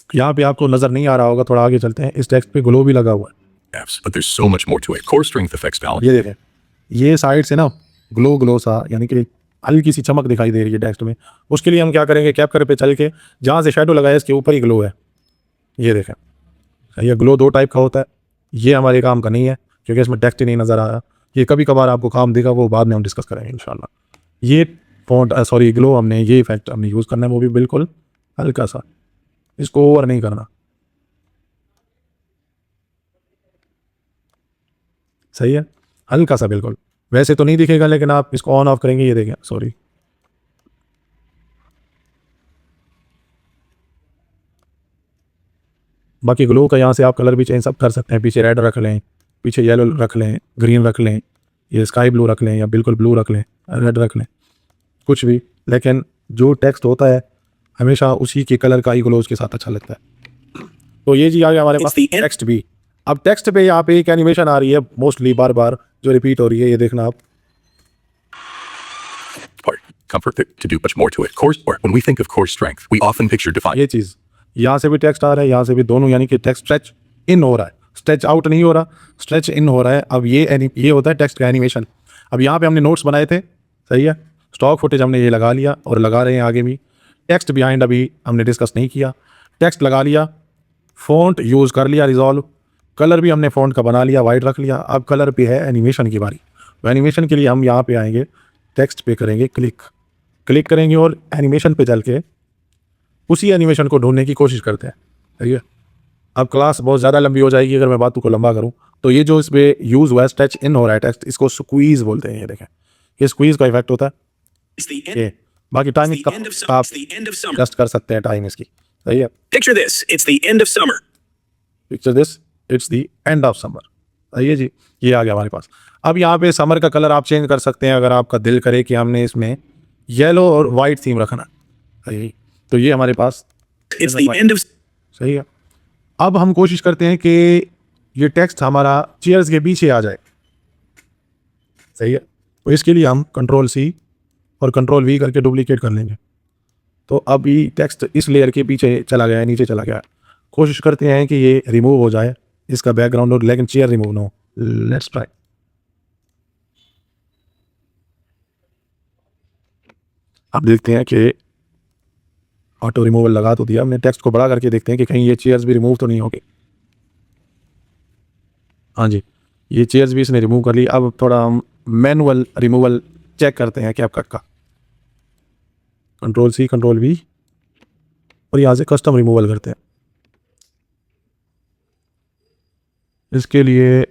यहाँ पे आपको नज़र नहीं आ रहा होगा, थोड़ा आगे चलते हैं। इस टेक्स्ट पे ग्लो भी लगा हुआ है, But there's so much more to it. Core strength affects balance. ये देखें, ये साइड से ना ग्लो सा, यानी कि हल्की सी चमक दिखाई दे रही है टेक्स्ट में। उसके लिए हम क्या करेंगे, कैप्चर पे चल के जहाँ से शेडो लगाया इसके ऊपर ही ग्लो है। ये देखें, ये ग्लो 2 टाइप का होता है। ये हमारे काम का नहीं है क्योंकि इसमें टेक्स्ट ही नहीं नज़र आ रहा। ये कभी कभार आपको काम देगा, वो बाद में हम डिस्कस करेंगे इंशाल्लाह। ये ग्लो हमने, ये इफेक्ट हमने यूज़ करना है, वो भी बिल्कुल हल्का सा, इसको ओवर नहीं करना। सही है, हल्का सा, बिल्कुल वैसे तो नहीं दिखेगा, लेकिन आप इसको ऑन ऑफ करेंगे, ये देखें, सॉरी, बाकी ग्लो का यहाँ से आप कलर भी चेंज सब कर सकते हैं। पीछे रेड रख लें, पीछे येलो रख लें, ग्रीन रख लें, ये स्काई ब्लू रख लें, या बिल्कुल ब्लू रख लें, रेड रख लें, कुछ भी। लेकिन जो टेक्स्ट होता है हमेशा उसी के कलर का ही ग्लो उसके साथ अच्छा लगता है। तो ये जी आ गया हमारे पास टेक्स्ट भी। अब टेक्स्ट पे यहाँ पे एक एनिमेशन आ रही है मोस्टली बार बार जो रिपीट हो रही है, ये देखना आप। Part. Comfort to do much more to it. Or when we think of core strength, we often picture defined. ये चीज़ यहाँ से भी टेक्स्ट आ रहा है, यहाँ से भी, दोनों, यानी कि टेक्स्ट स्ट्रेच इन हो रहा है, स्ट्रेच आउट नहीं हो रहा, स्ट्रेच इन हो रहा है। अब ये होता है टेक्स्ट का एनिमेशन। अब यहाँ पे हमने नोट्स बनाए थे, सही है, स्टॉक फुटेज हमने ये लगा लिया और लगा रहे हैं आगे भी। टेक्स्ट बिहाइंड अभी हमने डिस्कस नहीं किया, टेक्स्ट लगा लिया, फ़ॉन्ट यूज़ कर लिया, रिजॉल्व, कलर भी हमने फ़ॉन्ट का बना लिया, वाइट रख लिया। अब कलर पे है एनिमेशन की बारी। तो एनिमेशन के लिए हम यहाँ पे आएंगे, टेक्स्ट पे करेंगे क्लिक करेंगे और एनिमेशन पे चल के उसी एनिमेशन को ढूंढने की कोशिश करते हैं। ठीक है, अब क्लास बहुत ज़्यादा लंबी हो जाएगी अगर मैं बातों को लंबा करूँ। तो ये जो इस पर यूज़ हुआ है, स्ट्रेच इन हो रहा है टेक्स्ट, इसको स्क्वीज़ बोलते हैं। ये देखें, ये स्क्वीज़ का इफेक्ट होता है। ये बाकी टाइमिंग आप एडजस्ट कर सकते हैं, टाइम इसकी। सही है, Picture this. It's the end of summer. Picture this, it's the end of summer. सही है जी, ये आ गया हमारे पास। अब यहाँ पे समर का कलर आप चेंज कर सकते हैं अगर आपका दिल करे कि हमने इसमें येलो और वाइट थीम रखना। सही, तो ये हमारे पास It's the end of. सही है। अब हम कोशिश करते हैं कि ये टेक्स्ट हमारा चेयर्स के पीछे आ जाए। सही है, तो इसके लिए हम Ctrl+C और Ctrl+V करके डुप्लीकेट कर लेंगे। तो अभी टेक्स्ट इस लेयर के पीछे चला गया है, नीचे चला गया है। कोशिश करते हैं कि ये रिमूव हो जाए इसका बैकग्राउंड, और लेकिन चेयर रिमूव ना हो। Let's try. अब देखते हैं कि ऑटो रिमूवल लगा तो दिया हमने, टेक्स्ट को बड़ा करके देखते हैं कि कहीं ये चेयर्स भी रिमूव तो नहीं होगी। हाँ जी, ये चेयर्स भी इसने रिमूव कर ली। अब थोड़ा हम मैनुअल रिमूवल चेक करते हैं कैपकट का। कंट्रोल सी कंट्रोल वी और यहाँ से कस्टम रिमूवल करते हैं। इसके लिए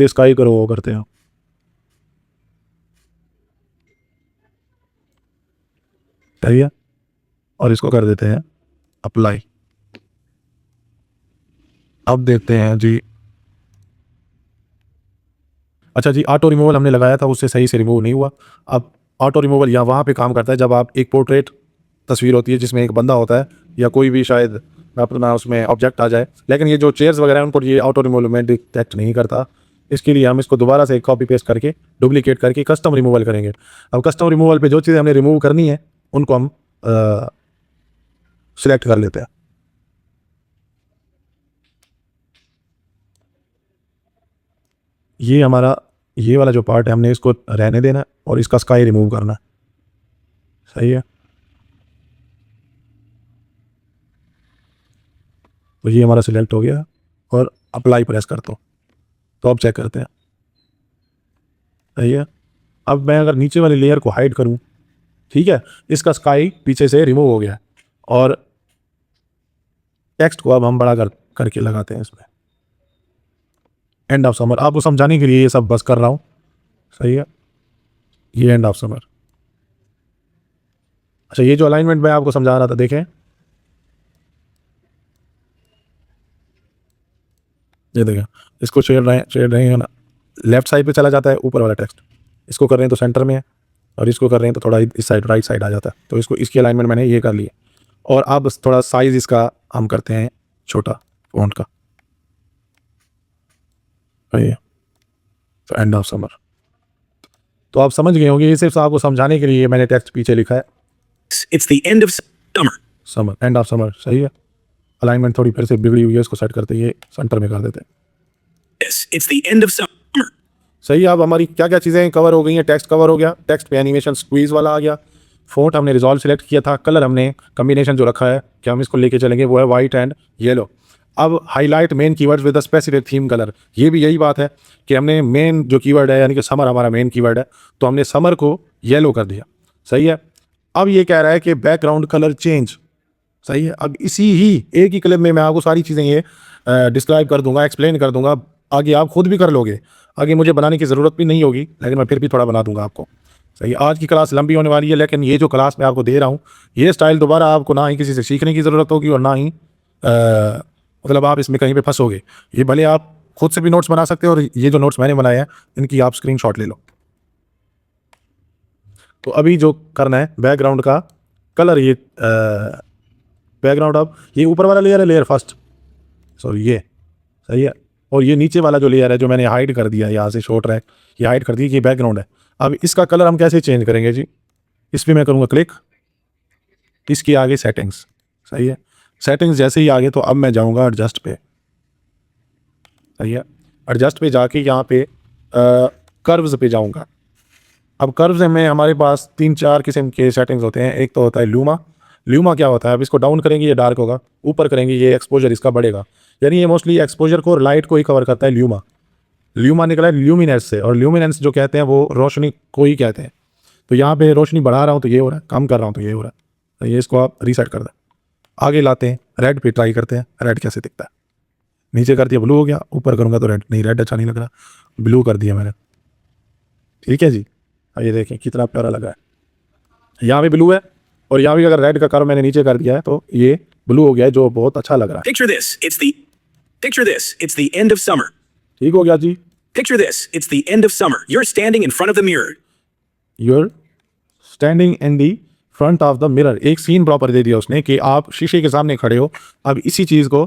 स्काई करो वो करते हैं। सही है, और इसको कर देते हैं अप्लाई। अब देखते हैं जी, अच्छा जी, ऑटो रिमूवल हमने लगाया था, उससे सही से रिमूव नहीं हुआ। अब ऑटो रिमूवल यहाँ वहाँ पे काम करता है जब आप एक पोर्ट्रेट तस्वीर होती है जिसमें एक बंदा होता है या कोई भी शायद अपना उसमें ऑब्जेक्ट आ जाए, लेकिन ये जो चेयर्स वगैरह हैं उनको ये ऑटो रिमूवल में डिटेक्ट नहीं करता। इसके लिए हम इसको दोबारा से कॉपी पेस्ट करके डुप्लीकेट करके कस्टम रिमूवल करेंगे। अब कस्टम रिमूवल पे जो चीज़ें हमने रिमूव करनी है उनको हम सिलेक्ट कर लेते हैं। ये हमारा ये वाला जो पार्ट है हमने इसको रहने देना है और इसका स्काई रिमूव करना है। सही है, तो ये हमारा सिलेक्ट हो गया और अप्लाई प्रेस कर दो तो अब चेक करते हैं। सही है, अब मैं अगर नीचे वाली लेयर को हाइड करूं, ठीक है, इसका स्काई पीछे से रिमूव हो गया और टेक्स्ट को अब हम बड़ा करके लगाते हैं इसमें। एंड ऑफ समर, आपको समझाने के लिए ये सब बस कर रहा हूँ। सही है, ये एंड ऑफ समर। अच्छा, ये जो अलाइनमेंट मैं आपको समझा रहा था, देखें ये देखें, इसको शेयर रहे हैं ना, लेफ्ट साइड पे चला जाता है ऊपर वाला टेक्स्ट, इसको कर रहे हैं तो सेंटर में है और इसको कर रहे हैं तो थोड़ा इस साइड राइट साइड आ जाता है। तो इसको इसकी अलाइनमेंट मैंने ये कर ली है और अब थोड़ा साइज इसका हम करते हैं छोटा फॉन्ट का। तो एंड ऑफ समर, तो आप समझ गए होंगे, ये सिर्फ आपको समझाने के लिए मैंने टेक्स्ट पीछे लिखा है। It's the end of summer. Summer, end of summer. सही है, अलाइनमेंट थोड़ी फिर से बिगड़ी हुई है, इसको सेट करते ये सेंटर में कर देते हैं। Yes, it's the end of summer. सही है, अब हमारी क्या क्या चीज़ें कवर हो गई हैं। टेक्स्ट कवर हो गया, टेक्स्ट पे एनिमेशन स्क्वीज वाला आ गया, फोंट हमने रिजॉल्व सेलेक्ट किया था, कलर हमने कम्बिनेशन जो रखा है कि हम इसको लेके चलेंगे वो है वाइट एंड येलो। अब highlight main keywords with a specific theme colour, ये भी यही बात है कि हमने मेन जो कीवर्ड है यानी कि समर हमारा मेन कीवर्ड है, तो हमने समर को येलो कर दिया। सही है, अब ये कह रहा है कि बैकग्राउंड कलर चेंज। सही है, अब इसी ही एक ही क्लिप में मैं आपको सारी चीज़ें ये डिस्क्राइब कर दूंगा, एक्सप्लेन कर दूंगा, आगे आप खुद भी कर लोगे, आगे मुझे बनाने की ज़रूरत भी नहीं होगी, लेकिन मैं फिर भी थोड़ा बना दूंगा आपको। सही, आज की क्लास लंबी होने वाली है, लेकिन ये जो क्लास मैं आपको दे रहा हूँ ये स्टाइल दोबारा आपको ना ही किसी से सीखने की ज़रूरत होगी और ना ही मतलब आप इसमें कहीं पे फंसोगे। ये भले आप खुद से भी नोट्स बना सकते हो और ये जो नोट्स मैंने बनाए हैं इनकी आप स्क्रीनशॉट ले लो। तो अभी जो करना है बैकग्राउंड का कलर, ये बैकग्राउंड अब ये ऊपर वाला लेयर है, लेयर फर्स्ट, सॉरी ये। सही है, और ये नीचे वाला जो लेयर है जो मैंने हाइड कर दिया यहाँ से शो ट्रैक, ये हाइड कर दिया कि ये बैकग्राउंड है। अब इसका कलर हम कैसे चेंज करेंगे जी, इस पर मैं करूँगा क्लिक, इसके आगे सेटिंग्स। सही है, सेटिंग्स जैसे ही आगे तो अब मैं जाऊँगा एडजस्ट पे। सही है, एडजस्ट पे जाके यहाँ पे कर्व्स पे जाऊँगा। अब कर्व्स में हमारे पास 3-4 किस्म के सेटिंग्स होते हैं। एक तो होता है ल्यूमा। ल्यूमा क्या होता है, अब इसको डाउन करेंगे ये डार्क होगा, ऊपर करेंगे ये एक्सपोजर इसका बढ़ेगा, यानी ये मोस्टली एक्सपोजर को और लाइट को ही कवर करता है। ल्यूमा, ल्यूमा निकला है ल्यूमिनेंस से, और ल्यूमिनेंस जो कहते हैं वो रोशनी को ही कहते हैं। तो यहाँ पे रोशनी बढ़ा रहा हूँ तो ये हो रहा है, कम कर रहा हूँ तो ये हो रहा है। तो ये इसको आप रीसेट कर दें, आगे लाते हैं, रेड पे ट्राई करते हैं, रेड कैसे दिखता है। नीचे कर दिया ब्लू हो गया, ऊपर करूँगा तो रेड नहीं, रेड अच्छा नहीं लग रहा, ब्लू कर दिया मैंने। ठीक है जी, अब ये देखें कितना प्यारा लगा है, यहाँ भी ब्लू है और यहाँ भी अगर रेड का कर्व मैंने नीचे कर दिया है तो ये ब्लू हो गया है, जो बहुत अच्छा लग रहा है। Picture this, it's the end of summer. ठीक हो गया जी। Picture this, it's the end of summer. You're standing in front of the mirror. You're standing in the front of the mirror। एक सीन प्रॉपर दे दिया उसने कि आप शीशे के सामने खड़े हो। अब इसी चीज़ को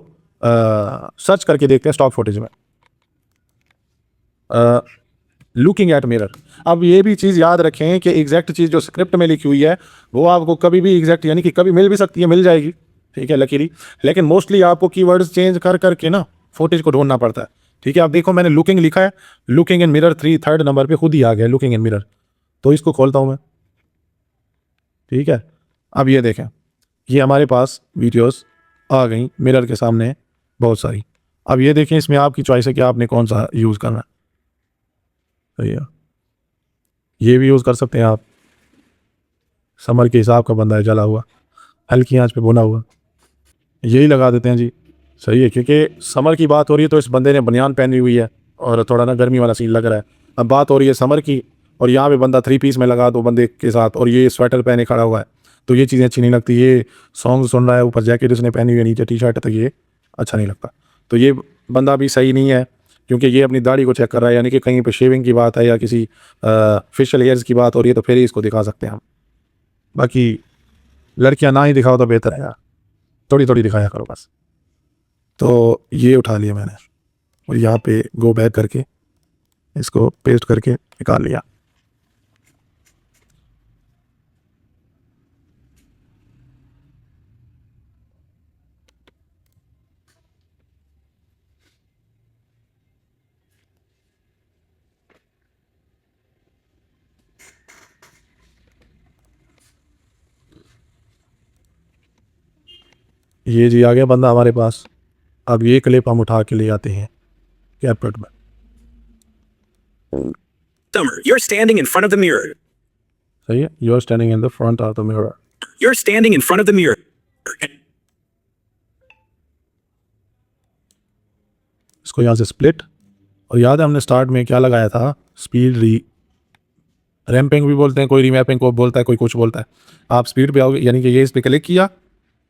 सर्च करके देखते हैं स्टॉक फुटेज में, लुकिंग एट मिरर। अब ये भी चीज़ याद रखें कि एग्जैक्ट चीज़ जो स्क्रिप्ट में लिखी हुई है वो आपको कभी भी एग्जैक्ट यानी कि कभी मिल भी सकती है, मिल जाएगी, ठीक है, लकीली, लेकिन मोस्टली आपको कीवर्ड्स चेंज कर करके ना फुटेज को ढूंढना पड़ता है। ठीक है, अब देखो मैंने लुकिंग लिखा है, लुकिंग इन मिरर 3 नंबर पे खुद ही आ गया लुकिंग इन मिरर। तो इसको खोलता हूँ मैं, ठीक है। अब ये देखें, ये हमारे पास वीडियोस आ गई मिरर के सामने बहुत सारी। अब ये देखें, इसमें आपकी चॉइस है कि आपने कौन सा यूज़ करना है। सही है, ये भी यूज़ कर सकते हैं आप। समर के हिसाब का बंदा है, जला हुआ, हल्की आंच पे भुना हुआ, यही लगा देते हैं जी। सही है, क्योंकि समर की बात हो रही है तो इस बंदे ने बनियान पहनी हुई है और थोड़ा ना गर्मी वाला सीन लग रहा है। अब बात हो रही है समर की और यहाँ पे बंदा 3 पीस में लगा दो बंदे के साथ और ये स्वेटर पहने खड़ा हुआ है, तो ये चीज़ें अच्छी नहीं लगती। ये सॉन्ग सुन रहा है, ऊपर जैकेट उसने पहनी हुई है, नीचे टी शर्ट है, तो ये अच्छा नहीं लगता। तो ये बंदा भी सही नहीं है, क्योंकि ये अपनी दाढ़ी को चेक कर रहा है, यानी कि कहीं पे शेविंग की बात है या किसी फेशियल हेयर्स की बात हो रही है तो फिर ही इसको दिखा सकते हैं हम। बाकी लड़कियां ना ही दिखाओ तो बेहतर है यार, थोड़ी थोड़ी दिखाया करो बस। तो ये उठा लिया मैंने और यहाँ पे गो बैक करके इसको पेस्ट करके निकाल लिया। ये जी आ गया बंदा हमारे पास। अब ये क्लिप हम उठा के ले आते हैं कैपकट में। Summer, you're standing in front of the mirror. सही है, you are standing in the front of the mirror. You're standing in front of the mirror. इसको यहाँ से स्प्लिट, और याद है हमने स्टार्ट में क्या लगाया था, स्पीड रैम्पिंग भी बोलते हैं, कोई रीमैपिंग को बोलता है, कोई कुछ बोलता है। आप स्पीड पे आओगे, यानी कि ये इस पर क्लिक किया,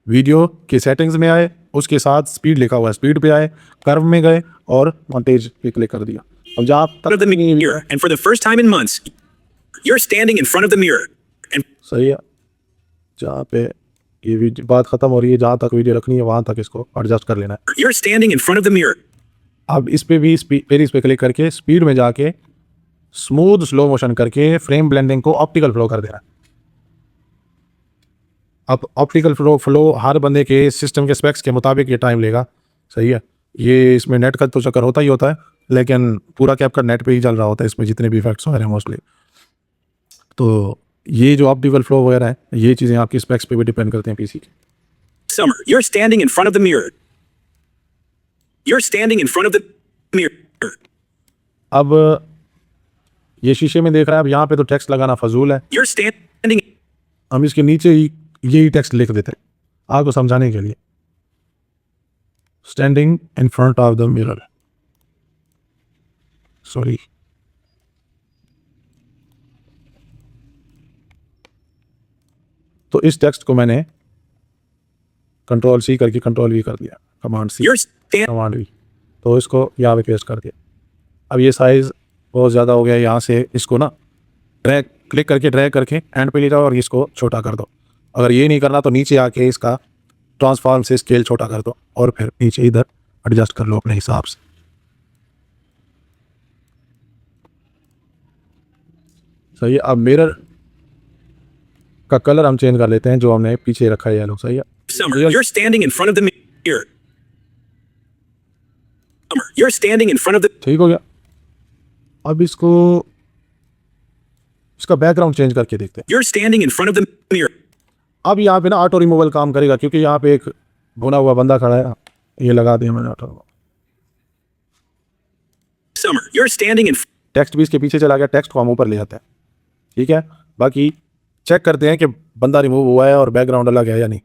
वीडियो के सेटिंग्स में आए, उसके साथ स्पीड लिखा हुआ है, स्पीड पे आए, कर्व में गए और मॉन्टेज पे क्लिक कर दिया। अब जहाँ Front of the mirror. And for the first time in months, you're standing in front of the mirror. And सही है, जहाँ पे ये बात ख़त्म हो रही है, जहाँ तक वीडियो रखनी है वहाँ तक इसको एडजस्ट कर लेना है। you're standing in front of the mirror. अब इस पे भी फिर इस पे क्लिक करके स्पीड में जाके स्मूथ स्लो मोशन करके फ्रेम ब्लेंडिंग को ऑप्टिकल फ्लो कर देना। अब ऑप्टिकल फ्लो हर बंदे के सिस्टम के स्पेक्स के मुताबिक ये टाइम लेगा। सही है, ये इसमें नेट का तो चक्कर होता ही होता है, लेकिन पूरा कैप का नेट पे ही चल रहा होता है इसमें, जितने भी इफेक्ट्स वगैरह हैं मोस्टली। तो ये जो ऑप्टिकल फ्लो वगैरह है, ये चीज़ें आपकी स्पेक्स पे भी डिपेंड करते हैं पीसी की। Summer, you're standing in front of the mirror. You're standing in front of the mirror. अब ये शीशे में देख रहा है, अब यहाँ पे तो टेक्स्ट लगाना फजूल है, You're standing. हम इसके नीचे ही यही टेक्स्ट लिख देते हैं आपको समझाने के लिए। Standing in front of the mirror, sorry, तो इस टेक्स्ट को मैंने कंट्रोल सी करके कंट्रोल वी कर दिया, command C You're standing. Command V, तो इसको यहाँ पे पेस्ट कर दिया। अब ये साइज़ बहुत ज़्यादा हो गया, यहाँ से इसको ना क्लिक करके ड्रैग करके एंड पे ले जाओ और इसको छोटा कर दो। अगर ये नहीं करना तो नीचे आके इसका ट्रांसफॉर्म से स्केल छोटा कर दो और फिर नीचे इधर एडजस्ट कर लो अपने हिसाब से। सही है, अब मिरर का कलर हम चेंज कर लेते हैं, जो हमने पीछे रखा है येलो। सही है, Summer, you're standing in front of the mirror. Summer, you're standing in front of the. ठीक हो गया। अब इसका बैकग्राउंड चेंज करके देखते हैं। You're standing in front of the mirror. अब यहाँ पे ना ऑटो रिमूवल काम करेगा, क्योंकि यहाँ पे एक भुना हुआ बंदा खड़ा है, ये लगा दिया मैंने auto. Summer, you're standing in. Text भी इसके पीछे चला गया, टेक्स्ट को हम ऊपर ले जाते हैं। ठीक है, बाकी चेक करते हैं कि बंदा रिमूव हुआ है और बैकग्राउंड अलग है या नहीं।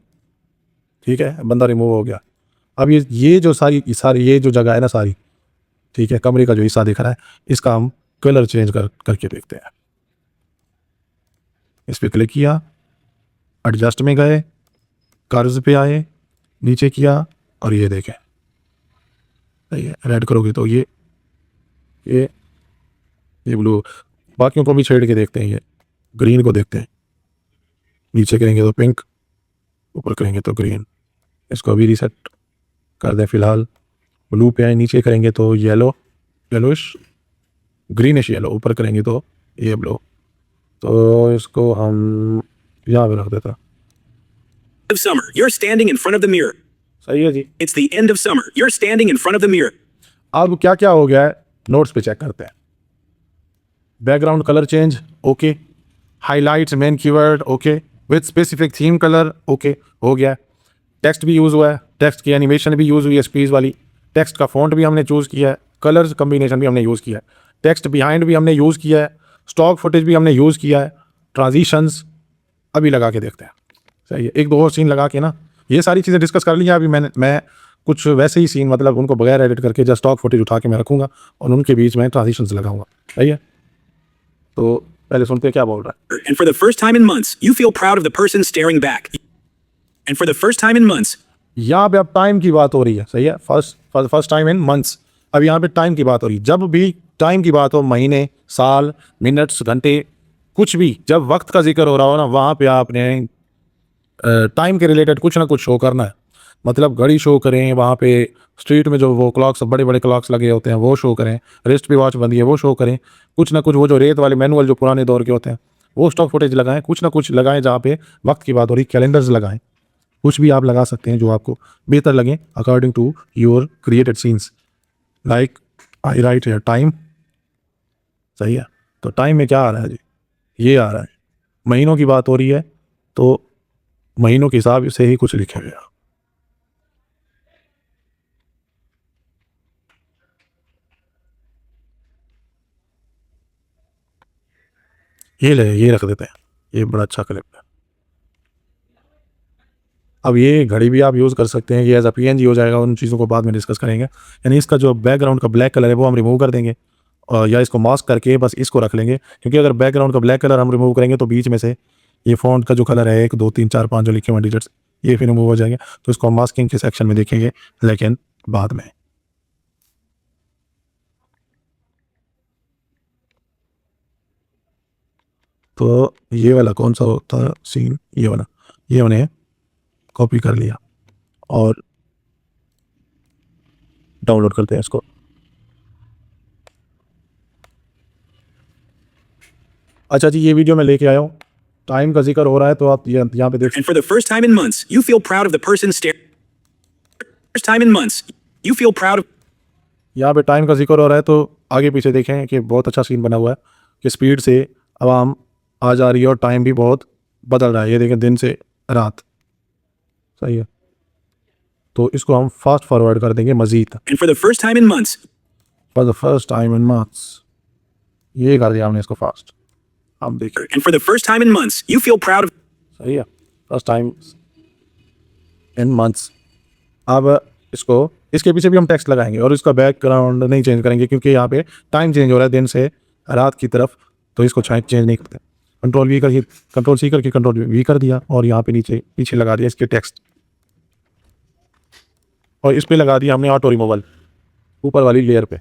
ठीक है, बंदा रिमूव हो गया। अब ये जो सारी ये जो जगह है ना सारी, ठीक है, कमरे का जो हिस्सा दिख रहा है, इसका हम कलर चेंज करके देखते हैं। इस पर क्लिक किया, एडजस्ट में गए, कर्व्स पे आए, नीचे किया और ये देखें, सही है, रेड करोगे तो ये ब्लू। बाकियों को भी छेड़ के देखते हैं, ये ग्रीन को देखते हैं, नीचे करेंगे तो पिंक, ऊपर करेंगे तो ग्रीन। इसको अभी रीसेट कर दें फिलहाल। ब्लू पे आए, नीचे करेंगे तो येलोइश, ग्रीनिश येलो, ऊपर करेंगे तो ये ब्लू। तो इसको हम यहाँ पे रख देता। Of summer, you're standing in front of the mirror. सही है जी। It's the end of summer. You're standing in front of the mirror. अब क्या क्या हो गया है, नोट्स पे चेक करते हैं। Background colour change, okay. Highlights main keyword, okay. With specific theme colour, okay, हो गया। टेक्स्ट भी यूज़ हुआ है, टेक्स्ट की एनिमेशन भी यूज़ हुई है, स्क्वीज वाली। टेक्स्ट का फॉन्ट भी हमने चूज़ किया है, कलर्स कम्बिनेशन भी हमने यूज़ किया है। टेक्स्ट बिहाइंड भी हमने यूज़ किया है, स्टॉक फुटेज भी हमने यूज़ किया है, ट्रांजिशंस अभी लगा के देखते हैं। सही है, एक दो और सीन लगा के ना ये सारी चीज़ें डिस्कस कर लिया। अभी मैं कुछ वैसे ही सीन मतलब उनको बगैर एडिट करके जस्ट स्टॉक फुटेज उठा के मैं रखूँगा और उनके बीच में ट्रांजिशंस लगाऊंगा। सही है, तो पहले सुनते हैं क्या बोल रहा है। And for the first time in months, you feel proud of the person staring back. And for the first time in months, यहाँ पे अब टाइम की बात हो रही है। सही है, फर्स्ट टाइम इन मंथ्स। अब यहाँ पे टाइम की बात हो रही है। जब भी टाइम की बात हो, महीने, साल, मिनट्स, घंटे, कुछ भी जब वक्त का जिक्र हो रहा हो ना, वहाँ पे आपने टाइम के रिलेटेड कुछ ना कुछ शो करना है। मतलब घड़ी शो करें, वहाँ पे स्ट्रीट में जो वो क्लॉक्स, बड़े बड़े क्लॉक्स लगे होते हैं वो शो करें, रिस्ट पे वॉच बंदी है वो शो करें, कुछ ना कुछ वो जो रेत वाले मैनुअल जो पुराने दौर के होते हैं वो स्टॉक फुटेज लगाएं, कुछ ना कुछ लगाएं जहाँ पे वक्त की बात हो रही। कैलेंडर्स लगाएं, कुछ भी आप लगा सकते हैं जो आपको बेहतर लगे according to your created scenes. Like I write here time. सही है, तो टाइम में क्या आ रहा है जी, ये आ रहा है, महीनों की बात हो रही है तो महीनों के हिसाब से ही कुछ लिखा गया। ये रख देते हैं, ये बड़ा अच्छा क्लिप है। अब ये घड़ी भी आप यूज़ कर सकते हैं, ये एज अ PNG हो जाएगा, उन चीज़ों को बाद में डिस्कस करेंगे। यानी इसका जो बैकग्राउंड का ब्लैक कलर है वो हम रिमूव कर देंगे और या इसको मास्क करके बस इसको रख लेंगे, क्योंकि अगर बैकग्राउंड का ब्लैक कलर हम रिमूव करेंगे तो बीच में से ये फ़ॉन्ट का जो कलर है 1 2 3 4 5 जो लिखे हुए डिजिट्स ये फिर रिमूव हो जाएंगे। तो इसको हम मास्किंग के सेक्शन में देखेंगे, लेकिन बाद में। तो ये वाला कौन सा होता है सीन, ये वाला, ये मैंने कॉपी कर लिया और डाउनलोड करते हैं इसको। अच्छा जी, ये वीडियो मैं लेके आया हूँ, टाइम का जिक्र हो रहा है तो आप यहाँ पे देख। and for the first time in months, you feel proud of the person staring. First time in months, you feel proud of. यहाँ पे टाइम का जिक्र हो रहा है तो आगे पीछे देखें कि बहुत अच्छा सीन बना हुआ है कि स्पीड से आवाम आ जा रही है और टाइम भी बहुत बदल रहा है। ये देखें, दिन से रात। सही है, तो इसको हम फास्ट फॉरवर्ड कर देंगे मज़ीद। And for the first time in months, for the first time in months, ये कर दिया हमने इसको फास्ट। हम देखें, and for the first time in months, you feel proud of. सही है, फर्स्ट टाइम इन मंथ्स। अब इसको इसके पीछे भी हम टेक्स्ट लगाएंगे और इसका बैकग्राउंड नहीं चेंज करेंगे क्योंकि यहाँ पे टाइम चेंज हो रहा है दिन से रात की तरफ, तो इसको चेंज नहीं करते। कंट्रोल सी करके कंट्रोल वी कर दिया और यहाँ पे नीचे पीछे लगा दिया इसके टेक्स्ट और इस पे लगा दिया हमने ऑटो रिमूवल ऊपर वाली लेयर पे।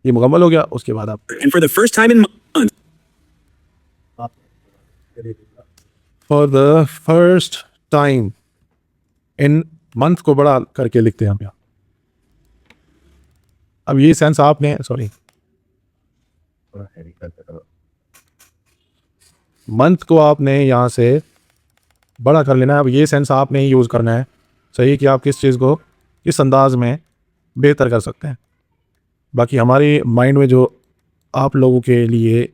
ये मुकम्मल हो गया। उसके बाद आप And for the first time in months, for the first time in month को बड़ा करके लिखते हैं हम यहाँ। अब ये सेंस आपने मंथ को आपने यहाँ से बड़ा कर लेना है। अब ये सेंस आपने ही यूज़ करना है, सही, कि आप किस चीज़ को किस अंदाज में बेहतर कर सकते हैं। बाकी हमारे माइंड में जो आप लोगों के लिए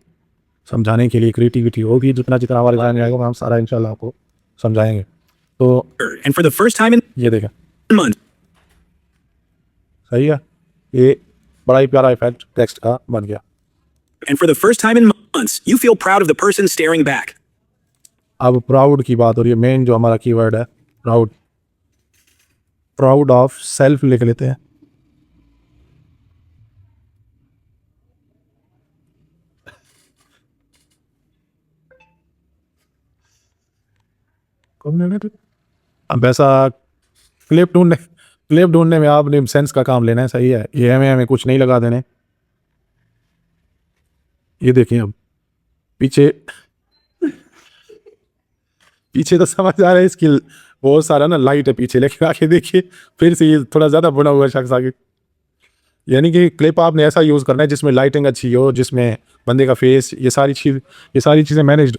समझाने के लिए क्रिएटिविटी होगी, जितना जितना हमारे ध्यान में आएगा हम सारा इंशाल्लाह आपको समझाएंगे। तो and for the first time in ये देखें, months, सही है, ये बड़ा ही प्यारा इफेक्ट टेक्स्ट का बन गया। and for the first time in months, you feel proud of the person staring back. अब प्राउड की बात हो रही है, मेन जो हमारा कीवर्ड है प्राउड। प्राउड ऑफ सेल्फ लिख लेते हैं। अब ऐसा क्लिप ढूंढने में आपने सेंस का काम लेना है। सही है, ये हमें कुछ नहीं लगा देने। ये देखिए, अब पीछे तो समझ आ रहा है इसकी बहुत सारा ना लाइट है पीछे, लेकिन आके देखिए फिर से ये थोड़ा ज़्यादा बुना हुआ शख्स आगे। यानी कि क्लिप आपने ऐसा यूज़ करना है जिसमें लाइटिंग अच्छी हो, जिसमें बंदे का फेस, ये सारी चीज़ें मैनेज।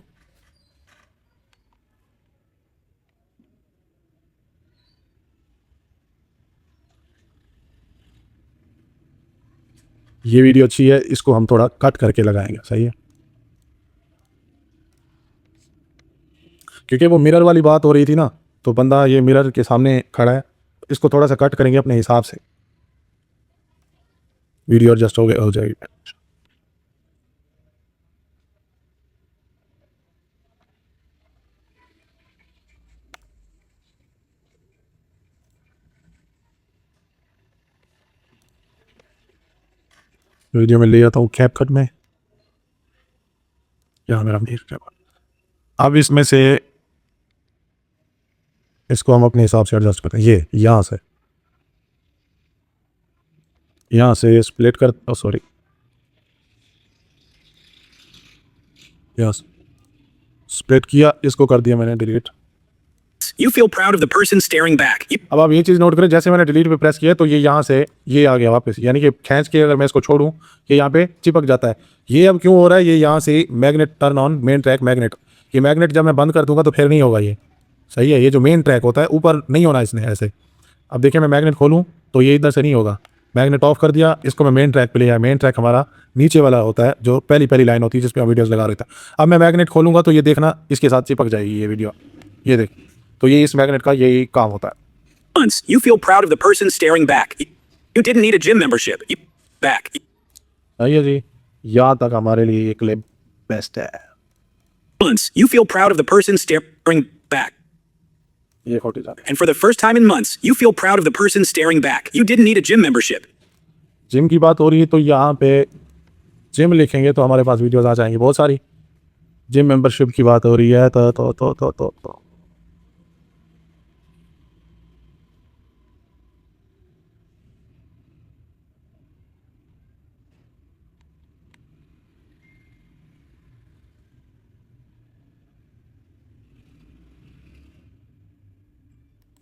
ये वीडियो अच्छी है, इसको हम थोड़ा कट करके लगाएंगे। सही है, क्योंकि वो मिरर वाली बात हो रही थी ना, तो बंदा ये मिरर के सामने खड़ा है, इसको थोड़ा सा कट करेंगे अपने हिसाब से। वीडियो एडजस्ट हो जाएगी। वीडियो में ले आता हूँ कैपकट में, यहाँ मेरा मेन ट्रैक। अब इसमें से इसको हम अपने हिसाब से एडजस्ट करते हैं। ये यहाँ से स्प्लिट कर, सॉरी, यस, स्प्लिट किया, इसको कर दिया मैंने delete. You feel proud of the person staring back. अब आप ये चीज़ नोट करें, जैसे मैंने डिलीट पे प्रेस किया तो ये यहाँ से ये आ गया वापस, यानी कि खींच के अगर मैं इसको छोड़ूं ये यहाँ पे चिपक जाता है। ये अब क्यों हो रहा है, ये यहाँ से magnet turn on main track magnet, ये मैग्नेट जब मैं बंद कर दूंगा तो फिर नहीं होगा ये, सही है। ये जो मेन ट्रैक होता है ऊपर नहीं होना इसने ऐसे। अब देखिए मैं मैग्नेट खोलूँ तो ये इधर से नहीं होगा, मैग्नेट ऑफ कर दिया, इसको मैं मेन ट्रैक पे ले आया। मेन ट्रैक हमारा नीचे वाला होता है जो पहली लाइन होती है जिस पे हम वीडियोस लगा रहे थे। अब मैं मैग्नेट खोलूँगा तो ये देखना इसके साथ चिपक जाएगी ये वीडियो, ये देख। तो ये इस मैग्नेट का यही काम होता है। Once you feel proud of the person staring back. You didn't need a gym membership. Back. सही है जी, यहाँ तक हमारे लिए ये क्लिप बेस्ट है। Once you feel proud of the person staring back. ये 40 जाता है। And for the first time in months, you feel proud of the person staring back. You didn't need a gym membership. Gym की बात हो रही है तो यहाँ पे जिम लिखेंगे तो हमारे पास वीडियोस आ जाएंगी बहुत सारी। जिम मेंबरशिप की बात हो रही है तो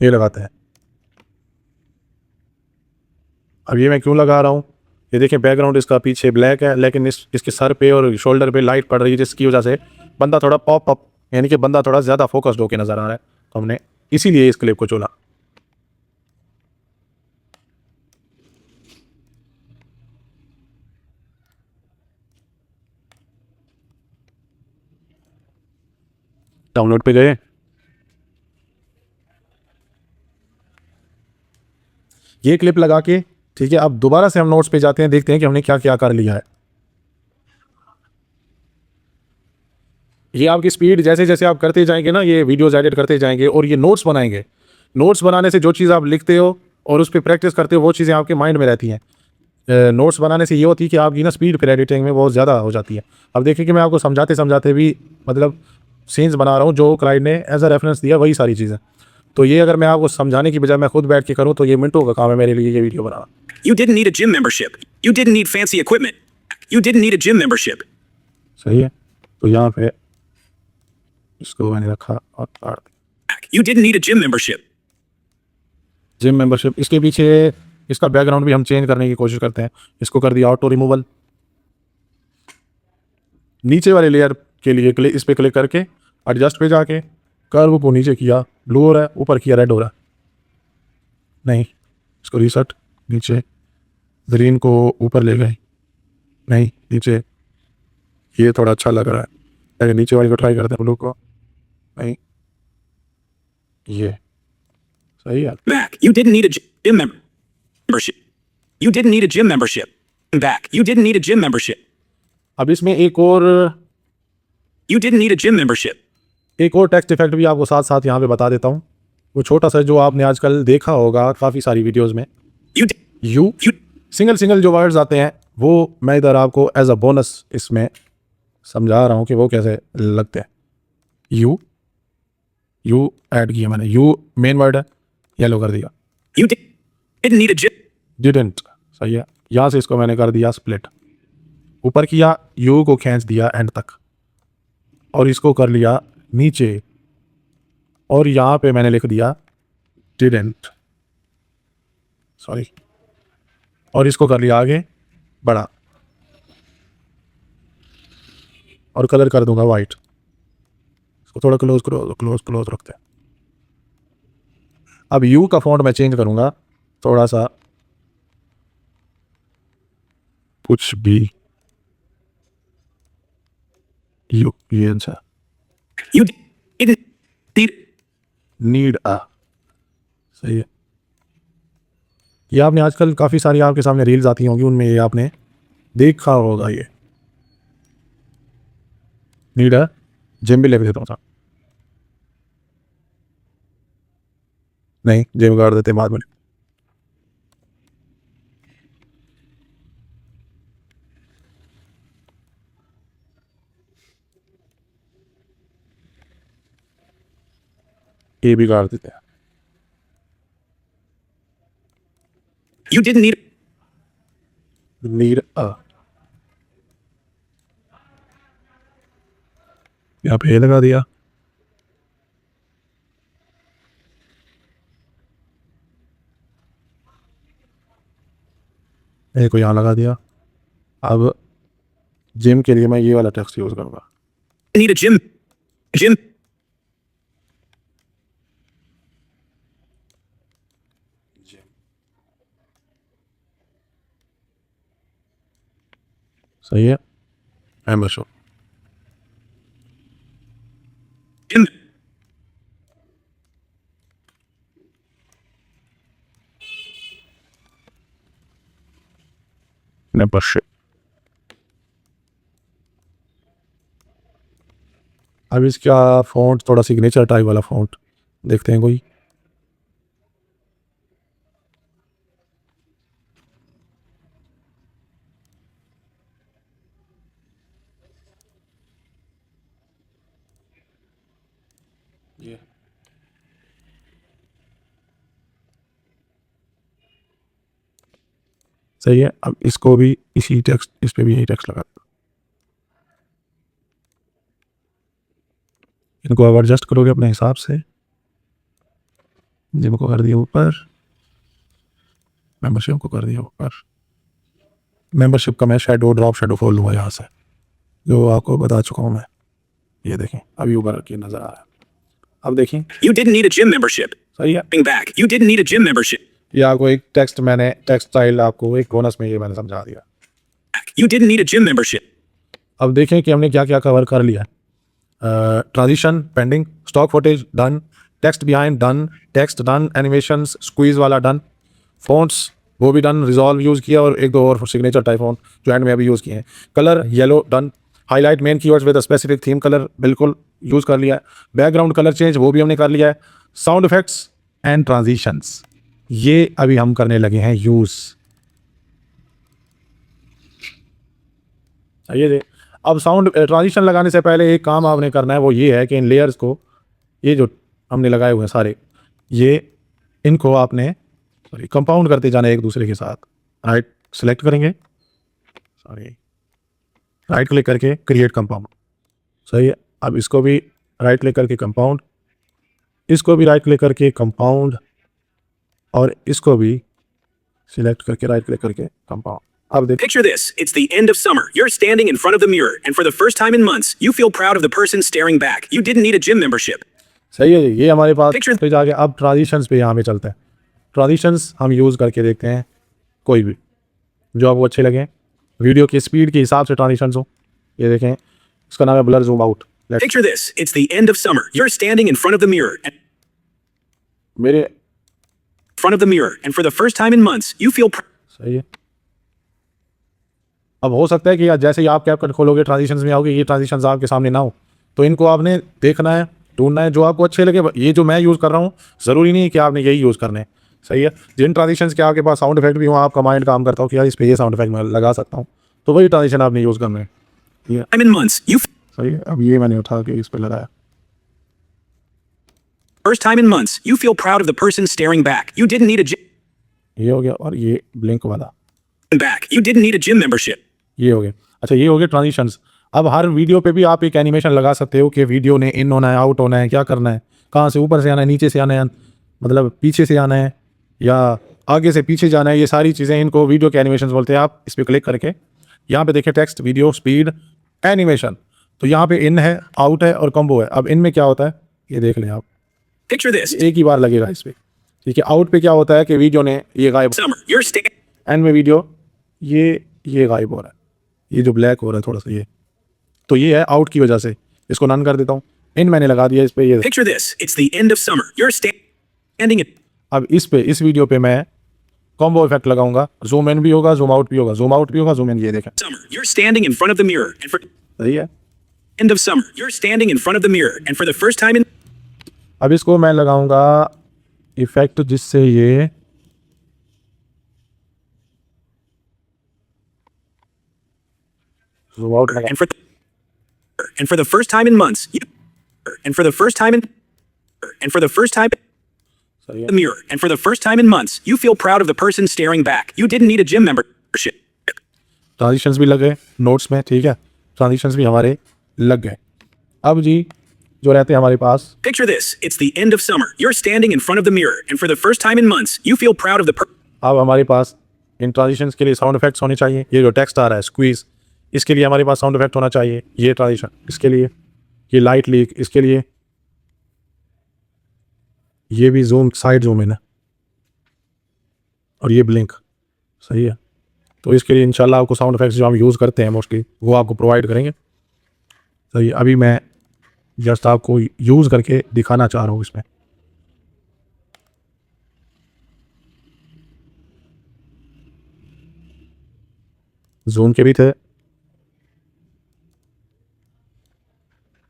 ये लगाते हैं। अब ये मैं क्यों लगा रहा हूँ, ये देखिए बैकग्राउंड इसका पीछे ब्लैक है, लेकिन इसके सर पे और शोल्डर पे लाइट पड़ रही है, जिसकी वजह से बंदा थोड़ा पॉप अप, यानी कि बंदा थोड़ा ज़्यादा फोकस्ड होकर नज़र आ रहा है। तो हमने इसीलिए इस क्लिप को चुना। डाउनलोड पे गए, ये क्लिप लगा के, ठीक है। अब दोबारा से हम नोट्स पे जाते हैं, देखते हैं कि हमने क्या क्या कर लिया है। ये आपकी स्पीड जैसे जैसे आप करते जाएंगे ना, ये वीडियोस एडिट करते जाएंगे और ये नोट्स बनाएंगे। नोट्स बनाने से जो चीज़ आप लिखते हो और उस पर प्रैक्टिस करते हो वो चीज़ें आपके माइंड में रहती हैं। नोट्स बनाने से ये होती है कि आपकी ना स्पीड फिर एडिटिंग में बहुत ज़्यादा हो जाती है। अब देखिए कि मैं आपको समझाते समझाते भी मतलब सीन्स बना रहा हूँ जो क्लाइंट ने एज अ रेफरेंस दिया, वही सारी चीज़ें। तो ये अगर मैं आपको समझाने की बजाय मैं खुद बैठ के करूँ तो ये मिनटों का काम है मेरे लिए ये video banana. You didn't need a gym membership. You didn't need fancy equipment. You didn't need a gym membership. सही है, तो यहाँ पे इसको मैंने रखा और काट दिया। You didn't need a gym membership. Gym membership, इसके पीछे इसका बैकग्राउंड भी हम चेंज करने की कोशिश करते हैं। इसको कर दिया ऑटो रिमूवल। नीचे वाले लेयर के लिए इस पे क्लिक करके एडजस्ट पे जाके कर्व को नीचे किया, ब्लू हो रहा है, ऊपर किया रेड हो रहा है, नहीं इसको रीसेट, नीचे ग्रीन को ऊपर ले गए, नहीं नीचे, ये थोड़ा अच्छा लग रहा है लेकिन नीचे वाली को ट्राई करते हैं, ब्लू को, नहीं ये सही है। Back. You didn't need a gym membership. You didn't need a gym membership. Back. You didn't need a gym membership. अब इसमें एक और You didn't need a gym membership. Text effect भी आपको साथ साथ यहाँ पे बता देता हूँ, वो छोटा सा जो आपने आजकल देखा होगा काफ़ी सारी वीडियोस में। You did. You सिंगल जो वर्ड्स आते हैं वो मैं इधर आपको एज अ बोनस इसमें समझा रहा हूँ कि वो कैसे लगते हैं। यू ऐड किया मैंने, यू मेन वर्ड है, येलो कर दिया। you didn't need a gym. Didn't, सही है। यहाँ से इसको मैंने कर दिया स्प्लिट, ऊपर किया, यू को खींच दिया एंड तक और इसको कर लिया नीचे और यहाँ पे मैंने लिख दिया डिडंट, सॉरी, और इसको कर लिया आगे बड़ा और कलर कर दूंगा वाइट। इसको थोड़ा क्लोज रखते हैं। अब यू का फॉन्ट मैं चेंज करूंगा थोड़ा सा, कुछ भी यू, ये अच्छा You didn't need. नीड आ, सही है। ये आपने आजकल काफ़ी सारी आपके सामने रील्स आती होंगी, उनमें ये आपने देखा होगा। ये नीड है, जिम भी ले देता हूँ। नहीं, जिम कर देते बाद में। ये भी कर देते हैं। You didn't need नीड यहाँ पे ये लगा दिया। एक को यहाँ लगा दिया। अब जिम के लिए मैं ये वाला टेक्स्ट यूज़ करूँगा। need a gym. Gym. सही है, मेंबरशिप। Gym. मेंबरशिप। अब इसका फ़ॉन्ट थोड़ा सिग्नेचर टाइप वाला फ़ॉन्ट देखते हैं कोई। सही है। अब इसको भी इसी टेक्स्ट, इस पे भी यही टेक्स्ट लगा दो। इनको अब एडजस्ट करोगे अपने हिसाब से। जिम को कर दिया ऊपर, मेंबरशिप को कर दिया ऊपर। मेंबरशिप का मैं शेडो ड्रॉप शेडो खोल लूँगा यहाँ से, जो आपको बता चुका हूँ मैं। ये देखें, अभी ऊपर के नज़र आ रहा है। अब देखें, You didn't need a gym membership. सही है। Bring back. You didn't need a gym membership. ये आपको एक टेक्स्ट, मैंने टेक्स्ट स्टाइल आपको एक बोनस में ये मैंने समझा दिया। You didn't need a gym membership. अब देखें कि हमने क्या क्या कवर कर लिया। Transition pending, stock footage done, text behind done, text done, animations squeeze वाला डन, फ़ॉन्ट्स वो भी डन, रिजॉल्व यूज़ किया और एक दो और सिग्नेचर टाइप फ़ॉन्ट जो एंड में अभी यूज़ किए हैं। Colour yellow done, highlight main keywords with a specific theme colour बिल्कुल यूज़ कर लिया है। बैकग्राउंड कलर चेंज वो भी हमने कर लिया है। साउंड इफेक्ट्स एंड ट्रांजिशंस ये अभी हम करने लगे हैं यूज़। ये दे। अब साउंड ट्रांजिशन लगाने से पहले एक काम आपने करना है, वो ये है कि इन लेयर्स को, ये जो हमने लगाए हुए हैं सारे, ये इनको आपने कंपाउंड करते जाना है एक दूसरे के साथ। राइट सेलेक्ट करेंगे, राइट क्लिक करके क्रिएट कंपाउंड। सही है। अब इसको भी राइट क्लिक करके कंपाउंड, इसको भी राइट क्लिक करके कंपाउंड, और इसको भी सिलेक्ट करके राइट क्लिक करके कंपाउंड। अब देखो, Picture this. It's the end of summer. You're standing in front of the mirror, and for the first time in months, you feel proud of the person staring back. You didn't need a gym membership. सही है जी। ये हमारे पास Picture- फिर जाके अब ट्रांजिशंस पे यहाँ पे चलते हैं। ट्रांजिशंस हम यूज़ करके देखते हैं, कोई भी जो आपको अच्छे लगे, वीडियो की स्पीड के हिसाब से ट्रांजिशंस हो। ये देखें, इसका नाम है blur zoom out. Picture this. It's the end of summer. You're standing in front of the mirror, मेरे and for the first time in months, you feel सही है। अब हो सकता है कि जैसे ही आप कैपकट खोलोगे, ट्रांजिशंस में आओगे, ये ट्रांजिशंस आपके सामने ना हो, तो इनको आपने देखना है, ढूंढना है जो आपको अच्छे लगे। ये जो मैं यूज़ कर रहा हूँ ज़रूरी नहीं है कि आपने यही यूज़ करने हैं। सही है। जिन ट्रांजिशंस के आपके पास साउंड इफेक्ट भी हो, आपका माइंड काम करता हो कि यार इस पर ये साउंड इफेक्ट मैं लगा सकता हूँ, तो वही ट्रांजिशन आपने यूज़ करना है। time in months, you सही है। अब ये मैंने उठा के इस पर लगाया। first time in months, you feel proud of the person staring back. You didn't need a gym ये हो गया, और ये ब्लिंक वाला back. You didn't need a gym membership. ये हो गया। अच्छा, ये हो गया ट्रांजिशंस। अब हर वीडियो पे भी आप एक एनिमेशन लगा सकते हो कि वीडियो ने इन होना है, आउट होना है, क्या करना है, कहाँ से ऊपर से आना है, नीचे से आना है, मतलब पीछे से आना है या आगे से पीछे जाना है। ये सारी चीज़ें, इनको वीडियो के एनिमेशन बोलते हैं। आप इस पर क्लिक करके यहाँ पे देखें टेक्स्ट, वीडियो, स्पीड, एनिमेशन, तो यहाँ पे इन है, आउट है और कॉम्बो है। अब इनमें क्या होता है ये देख लें आप, Picture this. एक ही बार लगेगा इस पर। ठीक है। आउट पे क्या होता है कि वीडियो ने ये गायब, Summer. You're standing. एंड में वीडियो ये गायब हो रहा है, ये जो ब्लैक हो रहा है थोड़ा सा, ये तो ये है आउट की वजह से। इसको नन कर देता हूँ। इन मैंने लगा दिया इस पे। ये Picture this. It's the end of summer. You're standing. अब इस वीडियो पे मैं कॉम्बो इफेक्ट लगाऊंगा, जूम इन भी होगा, जूम आउट भी होगा, जूम आउट भी होगा, जूम इन, ये देखें, Summer, you're standing in front of the mirror, and for सही है। end of summer, you're standing in front of the mirror, and for the first time in अब इसको मैं लगाऊंगा इफेक्ट जिससे ये जूम आउट लगा, and for the first time in months, and for the first time in सही है। the mirror, and for the first time in months, you feel proud of the person staring back. You didn't need a gym membership. Transitions भी लग गए नोट्स में, ठीक है, ट्रांजिशंस भी हमारे लग गए। अब जी जो रहते हैं हमारे पास, Picture this. It's the end of summer. You're standing in front of the mirror, and for the first time in months, you feel proud of the अब हमारे पास इन ट्रांजिशंस के लिए साउंड इफेक्ट्स होने चाहिए। ये जो टेक्स्ट आ रहा है स्क्वीज, इसके लिए हमारे पास साउंड इफेक्ट होना चाहिए। ये ट्रांजिशन इसके लिए, ये लाइट लीक इसके लिए, ये भी जूम साइड जूम इन है, और ये ब्लिंक, सही है। तो इसके लिए इंशाल्लाह आपको साउंड इफेक्ट्स जो हम यूज़ करते हैं मोस्टली वो आपको प्रोवाइड करेंगे। सही है, अभी मैं जस्ट आपको यूज़ करके दिखाना चाह रहा हूँ इसमें। जूम के भी थे,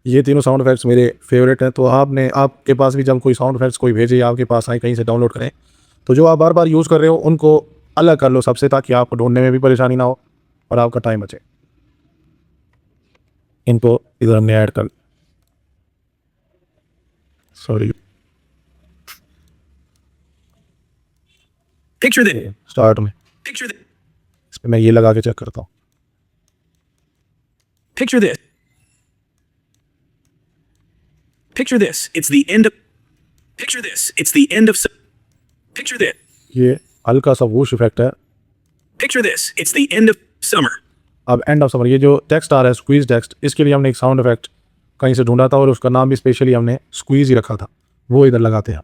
ये तीनों साउंड इफेक्ट्स मेरे फेवरेट हैं। तो आपके पास भी जब कोई साउंड इफेक्ट्स कोई भेजे आपके पास आए कहीं से डाउनलोड करें, तो जो आप बार बार यूज़ कर रहे हो उनको अलग कर लो सबसे, ताकि आपको ढूंढने में भी परेशानी ना हो और आपका टाइम बचे। इनको इधर हमने ऐड कर, सॉरी, Picture this. स्टार्ट में Picture this. इस पर मैं ये लगा के चेक करता हूँ। Picture this. Picture this. It's the end of. Picture this. It's the end of. Picture this. ये हल्का सा वूश इफेक्ट है। Picture this. It's the end of summer. अब एंड ऑफ समर, ये जो टेक्स्ट आ रहा है स्क्वीज टेक्स्ट, इसके लिए हमने एक साउंड इफेक्ट कहीं से ढूंढा था और उसका नाम भी स्पेशली हमने स्क्वीज ही रखा था, वो इधर लगाते हैं।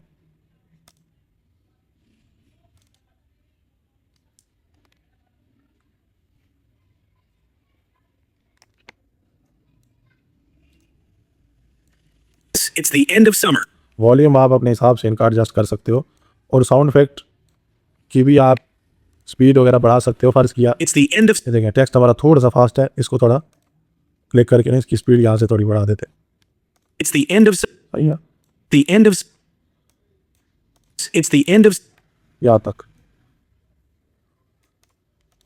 It's the end of summer. Volume आप अपने हिसाब से इनका एडजस्ट कर सकते हो, और साउंड इफेक्ट की भी आप स्पीड वगैरह बढ़ा सकते हो। फर्ज किया, It's the end of. ये देखें टेक्स्ट हमारा थोड़ा सा फास्ट है, इसको थोड़ा क्लिक करके ना इसकी स्पीड यहाँ से थोड़ी बढ़ा देते हैं। It's the end of. सही है, The end of. It's the end of. यहाँ तक।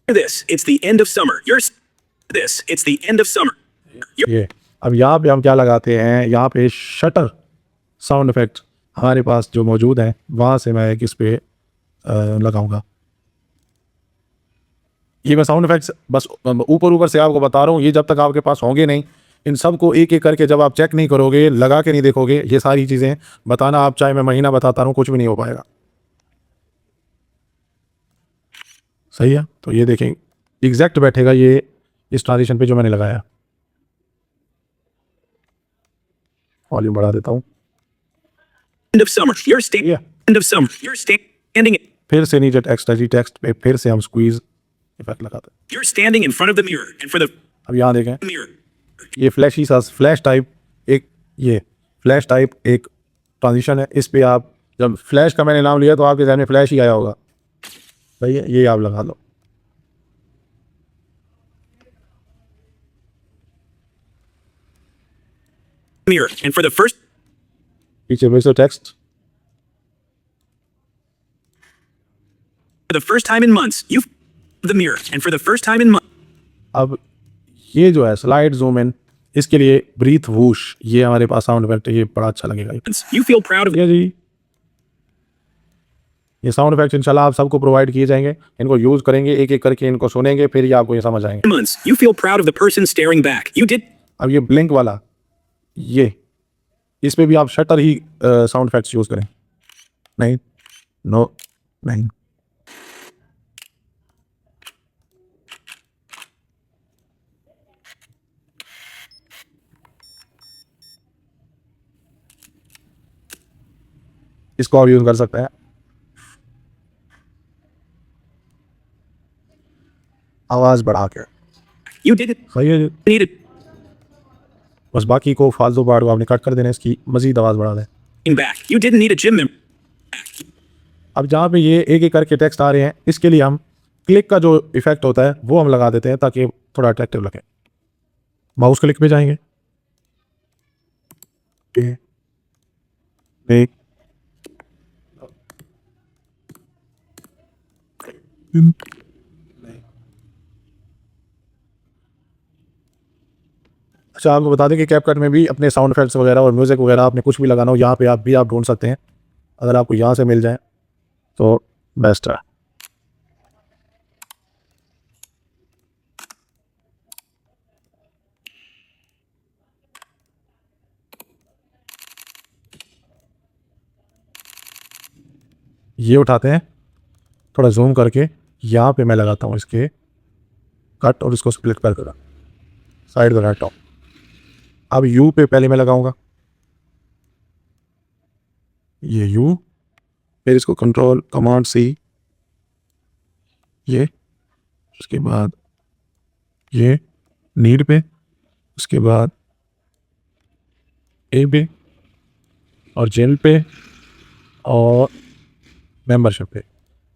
This. It's the end of summer. You're. This. It's the end of summer. ये अब यहाँ पे हम क्या लगाते हैं, यहाँ पे शटर साउंड इफेक्ट हमारे पास जो मौजूद है, वहाँ से मैं एक इस पे लगाऊंगा। ये मैं साउंड इफेक्ट्स बस ऊपर से आपको बता रहा हूँ, ये जब तक आपके पास होंगे नहीं, इन सब को एक एक करके जब आप चेक नहीं करोगे, लगा के नहीं देखोगे, ये सारी चीज़ें बताना आप चाहे मैं महीना बताता रहूँ, कुछ भी नहीं हो पाएगा। सही है, तो ये देखें एग्जैक्ट बैठेगा ये इस ट्रांजिशन पे जो मैंने लगाया। वॉल्यूम बढ़ा देता हूँ। End of summer. You're standing. Yeah. End of summer. You're standing. फिर से नीचे टेक्स्ट है जी, टेक्स्ट पे फिर से हम स्क्वीज इफेक्ट लगाते हैं। You're standing in front of the mirror, and for the अब यहाँ देखें, mirror. ये फ्लैशी सा फ्लैश टाइप एक, ये फ्लैश टाइप एक ट्रांजिशन है। इस पे आप जब फ्लैश का मैंने नाम लिया तो आपके ज़हन में फ्लैश ही आया होगा। सही है, ये आप लगा लो। Mirror, and for the first. पीछे भेज दो text. For the first time in months, you. The mirror, and for the first time in months. अब ये जो है स्लाइड जूम इन, इसके लिए ब्रीथ वूश, ये हमारे पास साउंड इफेक्ट है, ये बड़ा अच्छा लगेगा। You feel proud of. ठीक है जी, ये साउंड इफेक्ट इंशाल्लाह आप सबको प्रोवाइड किए जाएंगे। इनको यूज़ करेंगे, एक एक करके इनको सुनेंगे, फिर ये आपको ये समझ आएंगे। Months, you feel proud of the person staring back. You did. अब ये ब्लिंक वाला, ये इस पे भी आप शटर ही साउंड इफेक्ट्स यूज़ करें। नहीं, नो, नहीं, इसको आप यूज़ कर सकते हैं। आवाज़ बढ़ा के, You didn't सही है जी। need it. बस बाकी को फालतू पार्ट को आपने कट कर देना, इसकी मज़ीद आवाज़ बढ़ा दें। Back. You didn't need a gym member. अब जहाँ पे ये एक एक करके टेक्स्ट आ रहे हैं, इसके लिए हम क्लिक का जो इफेक्ट होता है वो हम लगा देते हैं ताकि थोड़ा अट्रैक्टिव लगे। माउस क्लिक पे जाएंगे, एक अच्छा, आपको बता दें कि कैपकट में भी अपने साउंड इफेक्ट्स वगैरह और म्यूज़िक वगैरह आपने कुछ भी लगाना हो, यहाँ पे आप ढूंढ सकते हैं। अगर आपको यहाँ से मिल जाए तो बेस्ट है। ये उठाते हैं, थोड़ा जूम करके यहाँ पे मैं लगाता हूँ इसके कट और इसको स्प्लिट कर दूँगा, साइड में रहता हूँ। अब यू पे पहले मैं लगाऊंगा, ये यू, फिर इसको कंट्रोल कमांड सी, ये उसके बाद ये नीड पे, उसके बाद ए पे और जेल पे और मेंबरशिप पे।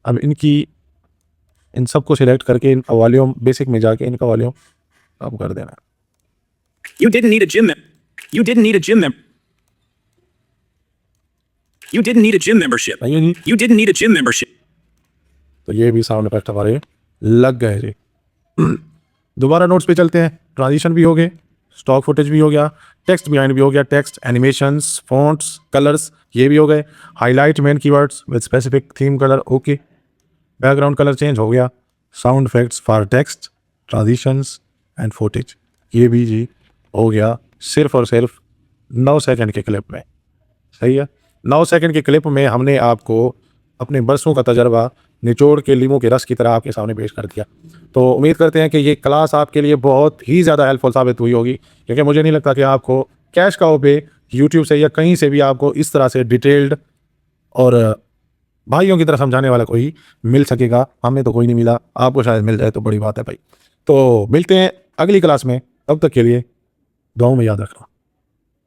अब इन सबको सिलेक्ट करके इनका वॉल्यूम बेसिक में जाके इनका वॉल्यूम कम कर देना। You didn't need a gym You didn't need a gym You didn't need a gym membership. नहीं जी, You didn't need a gym membership. तो ये भी साउंड इफेक्ट हमारे लग गए जी। दोबारा नोट्स पे चलते हैं। ट्रांजिशन भी हो गए, स्टॉक फुटेज भी हो गया, टेक्स्ट बिहाइंड भी हो गया, टेक्स्ट एनिमेशंस, फॉन्ट्स, कलर्स ये भी हो गए, highlight main keywords with specific theme colour okay, background colour change हो गया, sound effects for text, transitions and footage ये भी जी हो गया सिर्फ और सिर्फ 9 सेकंड के क्लिप में। सही है, 9 सेकंड के क्लिप में हमने आपको अपने बरसों का तजर्बा निचोड़ के लीमों के रस की तरह आपके सामने पेश कर दिया। तो उम्मीद करते हैं कि ये क्लास आपके लिए बहुत ही ज़्यादा हेल्पफुल साबित हुई होगी, क्योंकि मुझे नहीं लगता कि आपको कैश काउ पे यूट्यूब से या कहीं से भी आपको इस तरह से डिटेल्ड और भाइयों की तरह समझाने वाला कोई मिल सकेगा। हमें तो कोई नहीं मिला, आपको शायद मिल जाए तो बड़ी बात है भाई। तो मिलते हैं अगली क्लास में, तब तक के लिए दुआओं में याद रखना।